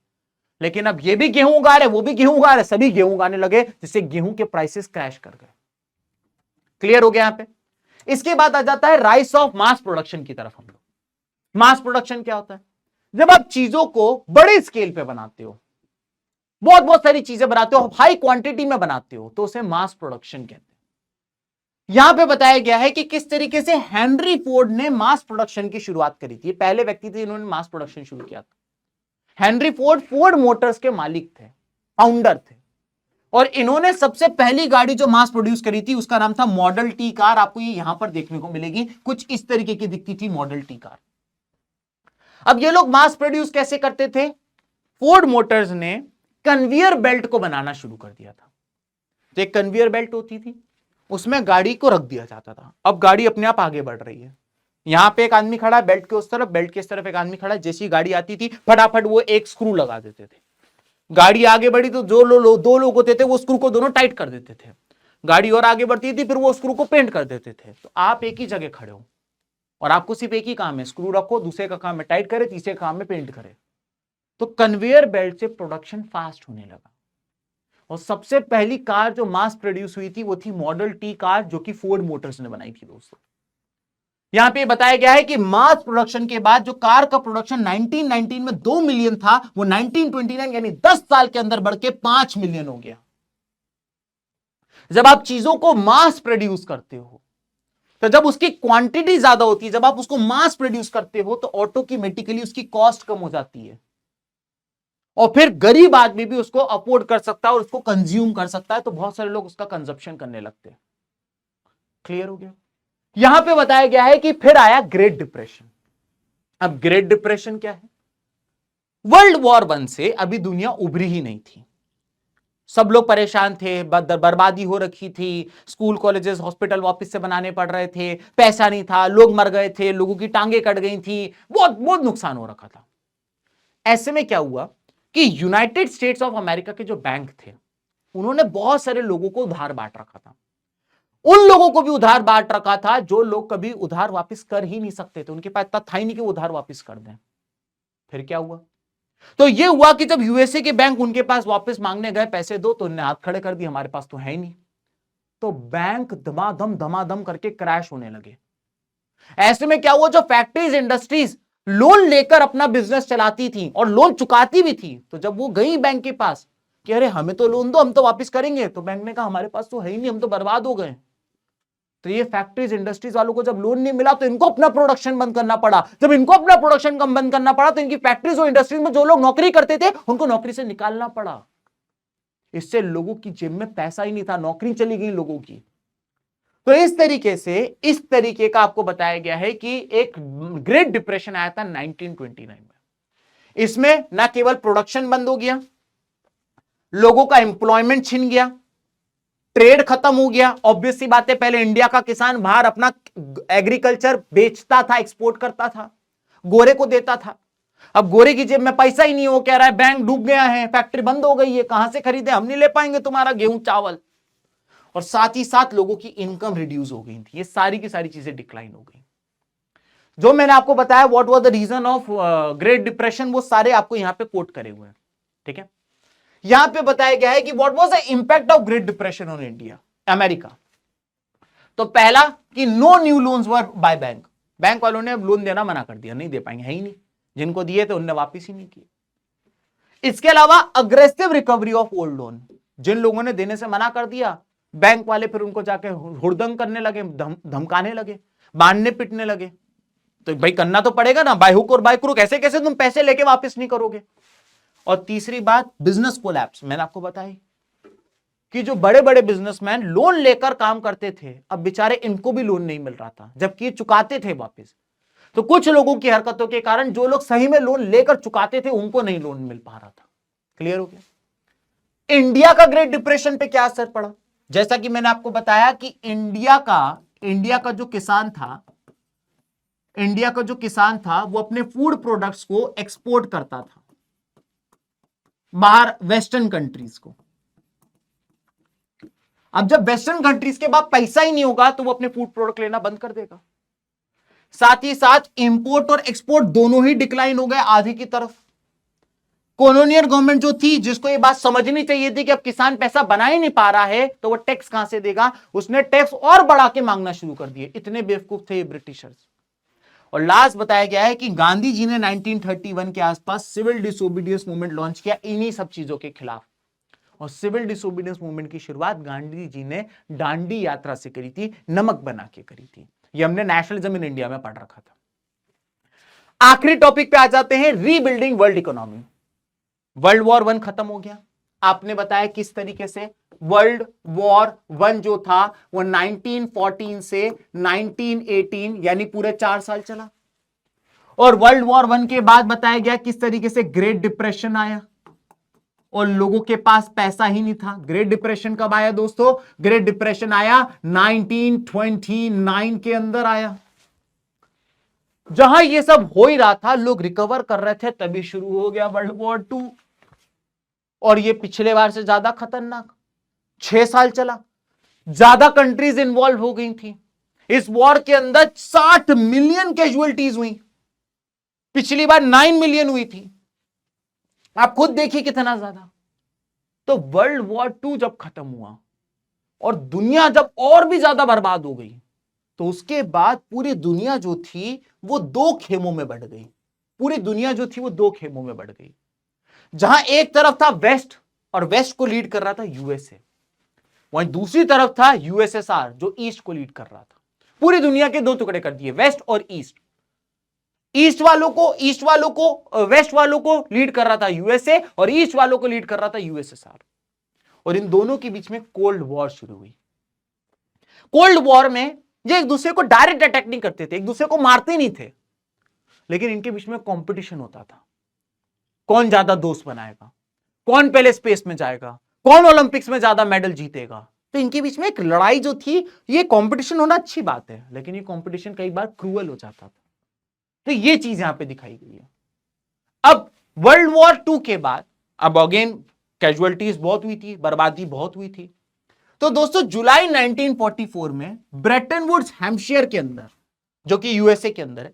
A: लेकिन अब ये भी गेहूं उगा रहे, वो भी गेहूं उगा रहे, सभी गेहूं उगाने लगे, जिससे गेहूं के प्राइसेस क्रैश कर गए। क्लियर हो गया यहां पे? इसके बाद आ जाता है राइस ऑफ मास प्रोडक्शन की तरफ हम लोग। मास प्रोडक्शन क्या होता है? जब आप चीजों को बड़े स्केल पे बनाते हो, बहुत बहुत सारी चीजें बनाते हो, हाई क्वांटिटी में बनाते हो, तो उसे मास प्रोडक्शन कहते हैं। यहां पे बताया गया है कि किस तरीके से हेनरी फोर्ड ने मास प्रोडक्शन की शुरुआत करी थी। पहले व्यक्ति थे इन्होंने मास प्रोडक्शन शुरू किया था। हेनरी फोर्ड फोर्ड मोटर्स के मालिक थे, फाउंडर थे, और इन्होंने सबसे पहली गाड़ी जो मास प्रोड्यूस करी थी उसका नाम था मॉडल टी कार। आपको ये यहां पर देखने को मिलेगी, कुछ इस तरीके की दिखती थी मॉडल टी कार। अब ये लोग मास प्रोड्यूस कैसे करते थे? फोर्ड मोटर्स ने कन्वेयर बेल्ट को बनाना शुरू कर दिया था। तो एक कन्वेयर बेल्ट होती थी, उसमें गाड़ी को रख दिया जाता था। अब गाड़ी अपने आप आगे बढ़ रही है, यहां पे एक आदमी खड़ा है, बेल्ट के उस तरफ, बेल्ट के इस तरफ एक आदमी खड़ा है। जैसी गाड़ी आती थी फटाफट वो एक स्क्रू लगा देते थे। गाड़ी आगे बढ़ी तो जो दो लोग होते थे वो स्क्रू को दोनों टाइट कर देते थे। गाड़ी और आगे बढ़ती थी, फिर वो स्क्रू को पेंट कर देते थे। तो आप एक ही जगह खड़े हो और आपको सिर्फ एक ही काम है, स्क्रू रखो, दूसरे का काम है टाइट करे, तीसरे काम में पेंट करे। तो कन्वेयर बेल्ट से प्रोडक्शन फास्ट होने लगा, और सबसे पहली कार जो मास प्रोड्यूस हुई थी वो थी मॉडल टी कार, जो कि फोर्ड मोटर्स ने बनाई थी दोस्तों। यहां पे बताया गया है कि मास प्रोडक्शन के बाद जो कार का प्रोडक्शन 1919 में 2 मिलियन था, वो 1929 यानी 10 साल के अंदर बढ़ के 5 मिलियन हो गया। जब आप चीजों को मास प्रोड्यूस करते हो, तो जब उसकी क्वांटिटी ज्यादा होती है, जब आप उसको मास प्रोड्यूस करते हो, तो ऑटोमेटिकली उसकी कॉस्ट कम हो जाती है, और फिर गरीब आदमी भी उसको अफोर्ड कर सकता है और उसको कंज्यूम कर सकता है, तो बहुत सारे लोग उसका कंजप्शन करने लगते हैं। क्लियर हो गया? यहां पे बताया गया है कि फिर आया ग्रेट डिप्रेशन। अब ग्रेट डिप्रेशन क्या है? वर्ल्ड वॉर 1 से अभी दुनिया उभरी ही नहीं थी, सब लोग परेशान थे, बर्बादी हो रखी थी, स्कूल कॉलेजेस हॉस्पिटल वापस से बनाने पड़ रहे थे, पैसा नहीं था, लोग मर गए थे, लोगों की टांगे कट गई थी, बहुत बहुत नुकसान हो रखा था। ऐसे में क्या हुआ कि यूनाइटेड स्टेट्स ऑफ अमेरिका के जो बैंक थे, उन्होंने बहुत सारे लोगों को उधार बांट रखा था। उन लोगों को भी उधार बांट रखा था जो लोग कभी उधार वापस कर ही नहीं सकते थे, उनके पास इतना था ही नहीं कि वो उधार वापस कर दें। फिर क्या हुआ? तो ये हुआ कि जब यूएसए के बैंक उनके पास वापस मांगने गए पैसे दो, तो उन्होंने हाथ खड़े कर दिए, हमारे पास तो है ही नहीं। तो बैंक धमाधम करके क्रैश होने लगे। ऐसे में क्या हुआ, जो फैक्ट्रीज इंडस्ट्रीज लोन लेकर अपना बिजनेस चलाती थी और लोन चुकाती भी थी। तो जब वो गई बैंक के पास कि अरे हमें तो लोन दो, हम तो वापस करेंगे, तो बैंक ने कहा हमारे पास तो है ही नहीं, हम तो बर्बाद हो गए। तो ये फैक्ट्रीज इंडस्ट्रीज वालों को जब लोन नहीं मिला तो इनको अपना प्रोडक्शन बंद करना पड़ा। जब इनको अपना प्रोडक्शन कम बंद करना पड़ा तो इनकी फैक्ट्रीज और इंडस्ट्रीज में जो लोग नौकरी करते थे उनको नौकरी से निकालना पड़ा। इससे लोगों की जेब में पैसा ही नहीं था, नौकरी चली गई लोगों की। तो इस तरीके का आपको बताया गया है कि एक ग्रेट डिप्रेशन आया था 1929 में। इसमें ना केवल प्रोडक्शन बंद हो गया, लोगों का एम्प्लॉयमेंट छिन गया, ट्रेड खत्म हो गया। ऑब्वियस सी बात है, पहले इंडिया का किसान बाहर अपना एग्रीकल्चर बेचता था, एक्सपोर्ट करता था, गोरे को देता था। अब गोरे की जेब में पैसा ही नहीं हो, कह रहा है बैंक डूब गया है, फैक्ट्री बंद हो गई है, कहां से खरीदे, हम नहीं ले पाएंगे तुम्हारा गेहूं चावल। और साथ ही साथ लोगों की इनकम रिड्यूस हो गई थी। ये सारी की सारी चीजें डिक्लाइन हो गई। जो मैंने आपको बताया what was the reason of great depression, वो सारे आपको यहां पे कोट करे हुए हैं। ठीक है, यहां पे बताया गया है कि what was the impact of great depression on India, America. तो पहला कि no new loans were by bank, bank वालों ने अब लोन देना मना कर दिया, नहीं दे पाएंगे, है ही नहीं, जिनको दिए थे उनने वापिस ही नहीं किए। इसके अलावा aggressive recovery of old loan, जिन लोगों ने देने से मना कर दिया, बैंक वाले फिर उनको जाके हुड़दंग करने लगे, धमकाने लगे, बांधने पिटने लगे। तो भाई करना तो पड़ेगा ना, बाय हुक और बाय क्रूक, ऐसे कैसे तुम पैसे लेके वापस नहीं करोगे। और तीसरी बात बिजनेस कोलैप्स, मैंने आपको बताई कि जो बड़े बड़े बिजनेसमैन लोन लेकर काम करते थे, अब बेचारे इनको भी लोन नहीं मिल रहा था, जबकि ये चुकाते थे वापस। तो कुछ लोगों की हरकतों के कारण जो लोग सही में लोन लेकर चुकाते थे उनको नहीं लोन मिल पा रहा था। क्लियर हो गया। इंडिया का ग्रेट डिप्रेशन पे क्या असर पड़ा, जैसा कि मैंने आपको बताया कि इंडिया का जो किसान था वो अपने फूड प्रोडक्ट्स को एक्सपोर्ट करता था बाहर वेस्टर्न कंट्रीज को। अब जब वेस्टर्न कंट्रीज के बाद पैसा ही नहीं होगा तो वो अपने फूड प्रोडक्ट लेना बंद कर देगा। साथ ही साथ इंपोर्ट और एक्सपोर्ट दोनों ही डिक्लाइन हो गए आधी की तरफ। कॉलोनियल गवर्नमेंट जो थी, जिसको ये बात समझनी चाहिए थी कि अब किसान पैसा बना ही नहीं पा रहा है तो वो टैक्स कहां से देगा, उसने टैक्स और बढ़ा के मांगना शुरू कर दिए। इतने बेवकूफ थे ये ब्रिटिशर्स। और लास्ट बताया गया है कि गांधी जी ने 1931 के आसपास सिविल डिसोबीडियंस मूवमेंट लॉन्च किया इन्हीं सब चीजों के खिलाफ। और सिविल डिसोबीडियंस मूवमेंट की शुरुआत गांधी जी ने दांडी यात्रा से करी थी, नमक बना के करी थी। ये हमने नेशनलिज्म इन इंडिया में पढ़ रखा था। आखिरी टॉपिक पे आ जाते हैं, rebuilding world economy. World war 1 खत्म हो गया, आपने बताया किस तरीके से। वर्ल्ड वॉर 1 जो था वो 1914 से 1918 यानी पूरे 4 साल चला। और वर्ल्ड वॉर 1 के बाद बताया गया किस तरीके से ग्रेट डिप्रेशन आया और लोगों के पास पैसा ही नहीं था। ग्रेट डिप्रेशन कब आया दोस्तों? ग्रेट डिप्रेशन आया 1929 के अंदर आया। जहां ये सब हो ही रहा था, लोग रिकवर कर रहे थे, तभी शुरू हो गया वर्ल्ड वॉर 2। और ये पिछले बार से ज्यादा खतरनाक, 6 साल चला, ज्यादा कंट्रीज इन्वॉल्व हो गई थी। इस वॉर के अंदर 60 मिलियन कैजुअलिटीज हुई, पिछली बार 9 मिलियन हुई थी। आप खुद देखिए कितना ज्यादा। तो वर्ल्ड वॉर 2 जब खत्म हुआ और दुनिया जब और भी ज्यादा बर्बाद हो गई, तो उसके बाद पूरी दुनिया जो थी वो 2 खेमों में बढ़ गई। पूरी दुनिया जो थी वो 2 खेमों में बढ़ गई। जहां एक तरफ था वेस्ट, और वेस्ट को लीड कर रहा था यूएसए, वहीं दूसरी तरफ था यूएसएसआर जो ईस्ट को लीड कर रहा था। पूरी दुनिया के 2 टुकड़े कर दिए, वेस्ट और ईस्ट। वेस्ट वालों को लीड कर रहा था यूएसए और ईस्ट वालों को लीड कर रहा था यूएसएसआर। और इन दोनों के बीच में कोल्ड वॉर शुरू हुई। कोल्ड वॉर में ये एक दूसरे को डायरेक्ट अटैक नहीं करते थे, एक दूसरे को मारते नहीं थे, लेकिन इनके बीच में कंपटीशन होता था। कौन ज्यादा दोस्त बनाएगा, कौन पहले स्पेस में जाएगा, कौन ओलंपिक्स में ज्यादा मेडल जीतेगा। तो इनके बीच में एक लड़ाई जो थी, ये कंपटीशन होना अच्छी बात है, लेकिन ये कंपटीशन कई बार क्रूअल हो जाता था। तो ये चीज यहां पे दिखाई गई है। अब वर्ल्ड वॉर 2 के बाद अब अगेन कैजुअलिटीज बहुत हुई थी, बर्बादी बहुत हुई थी। तो दोस्तों जुलाई 1944 में ब्रेटन वुड्स हैम्पशायर के अंदर, जो कि यूएसए के अंदर है,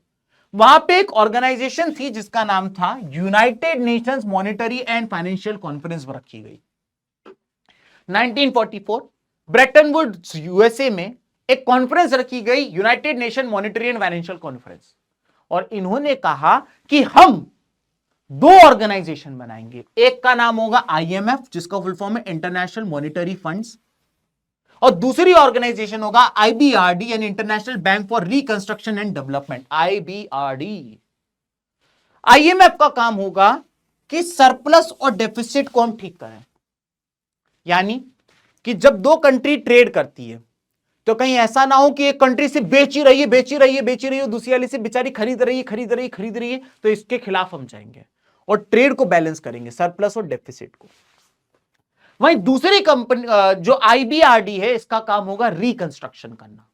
A: वहां पे एक ऑर्गेनाइजेशन थी जिसका नाम था United Nations monetary and financial conference रखी गई। 1944 ब्रेटन वुड्स यूएसए में एक कॉन्फ्रेंस रखी गई, United nation monetary and financial conference. और इन्होंने कहा कि हम 2 ऑर्गेनाइजेशन बनाएंगे। एक का नाम होगा IMF, जिसका फुल फॉर्म है इंटरनेशनल मॉनिटरी फंड्स, और दूसरी ऑर्गेनाइजेशन होगा IBRD यानी international bank for reconstruction and development, IBRD। IMF का काम होगा कि सरप्लस और डेफिसिट को हम ठीक करें, यानी कि जब 2 कंट्री ट्रेड करती है तो कहीं ऐसा ना हो कि एक कंट्री से बेच ही रही है, दूसरी वाली से बेचारी खरीद रही है, तो इसके खिलाफ हम जाएंगे और ट्रेड को बैलेंस करेंगे, सरप्लस और डेफिसिट को। वहीं दूसरी कंपनी जो IBRD है, इसका काम होगा रिकंस्ट्रक्शन करना,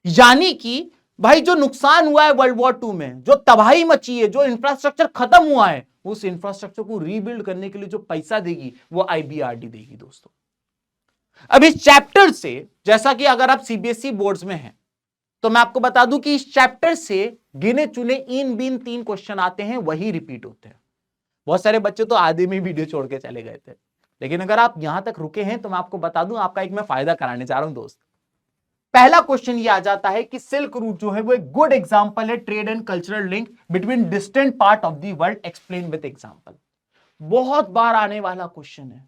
A: यानी कि भाई जो नुकसान हुआ है वर्ल्ड वॉर 2 में, जो तबाही मची है, जो इंफ्रास्ट्रक्चर खत्म हुआ है, उस इंफ्रास्ट्रक्चर को रीबिल्ड करने के लिए जो पैसा देगी वो IBRD देगी दोस्तों। अब इस चैप्टर से, जैसा कि अगर आप CBSE बोर्ड्स में हैं तो मैं आपको बता दूं कि इस चैप्टर से गिने चुने इन बिन 3 क्वेश्चन आते हैं, वही रिपीट होते हैं। बहुत सारे बच्चे तो आधे में वीडियो छोड़ के चले गए थे, लेकिन अगर आप यहां तक रुके हैं तो मैं आपको बता दूं, आपका एक मैं फायदा कराने जा रहा हूं दोस्त। पहला क्वेश्चन ये आ जाता है कि सिल्क रूट जो है वो एक गुड एग्जांपल है trade and cultural link between distant part of the world, explain with example. बहुत बार आने वाला क्वेश्चन है,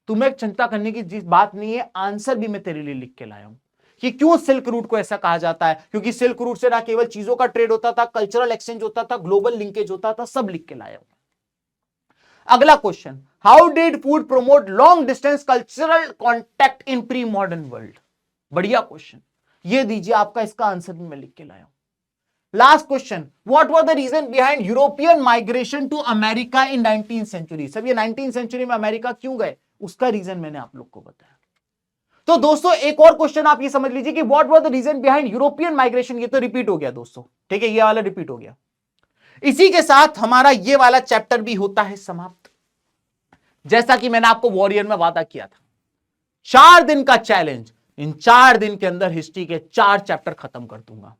A: तुम्हें चिंता करने की जिस बात नहीं है, आंसर भी मैं तेरे लिए लिख के लाया हूं कि क्यों सिल्क रूट को ऐसा कहा जाता है। क्योंकि सिल्क रूट से ना केवल चीजों का ट्रेड होता था, कल्चरल एक्सचेंज होता था, ग्लोबल लिंकेज होता था, सब लिख के लाया हूं। अगला question, how did food promote long distance cultural contact in pre modern world. बढ़िया क्वेश्चन, ये दीजिए आपका, इसका आंसर भी मैं लिख के लाया हूं। Last question, what was the reason behind European migration to America in 19th century. सब ये 19th सेंचुरी में अमेरिका क्यों गए, उसका रीजन मैंने आप लोग को बताया। तो दोस्तों एक और क्वेश्चन आप ये समझ लीजिए कि what was the reason behind European migration. ये तो रिपीट हो गया दोस्तों, ठीक है, ये वाला रिपीट हो गया। इसी के साथ हमारा ये वाला चैप्टर भी होता है समाप्त। जैसा कि मैंने आपको वॉरियर में वादा किया था, 4 दिन का चैलेंज, इन 4 दिन के अंदर हिस्ट्री के 4 चैप्टर खत्म कर दूंगा।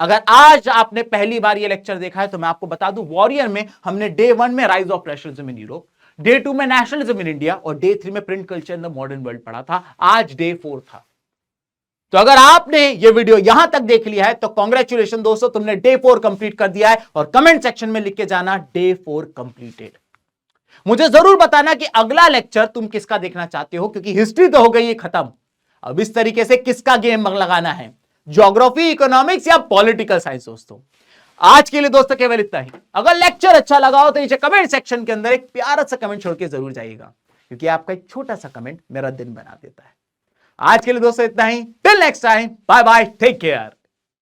A: अगर आज आपने पहली बार ये लेक्चर देखा है तो मैं आपको बता दूं, वॉरियर में हमने डे 1 में rise of nationalism in Europe, day 2 में नेशनलिज्म इन इंडिया और डे 3 में print culture in the modern world पढ़ा था। आज डे 4 था। तो अगर आपने ये वीडियो यहां तक देख लिया है तो कांग्रेचुलेशन दोस्तों, तुमने डे 4 कंप्लीट कर दिया है। और कमेंट सेक्शन में लिख के जाना डे 4 कंप्लीटेड। मुझे जरूर बताना कि अगला लेक्चर तुम किसका देखना चाहते हो, क्योंकि हिस्ट्री तो हो गई है खत्म। अब इस तरीके से किसका गेम लगाना है, ज्योग्राफी, इकोनॉमिक्स या पॉलिटिकल साइंस। दोस्तों आज के लिए दोस्तों केवल इतना ही। अगर लेक्चर अच्छा लगा हो तो नीचे कमेंट सेक्शन के अंदर एक प्यारा सा कमेंट छोड़ के जरूर जाइएगा, क्योंकि आपका एक छोटा सा कमेंट मेरा दिन बना देता है। आज के लिए दोस्तों इतना ही, till next time, bye bye, take care.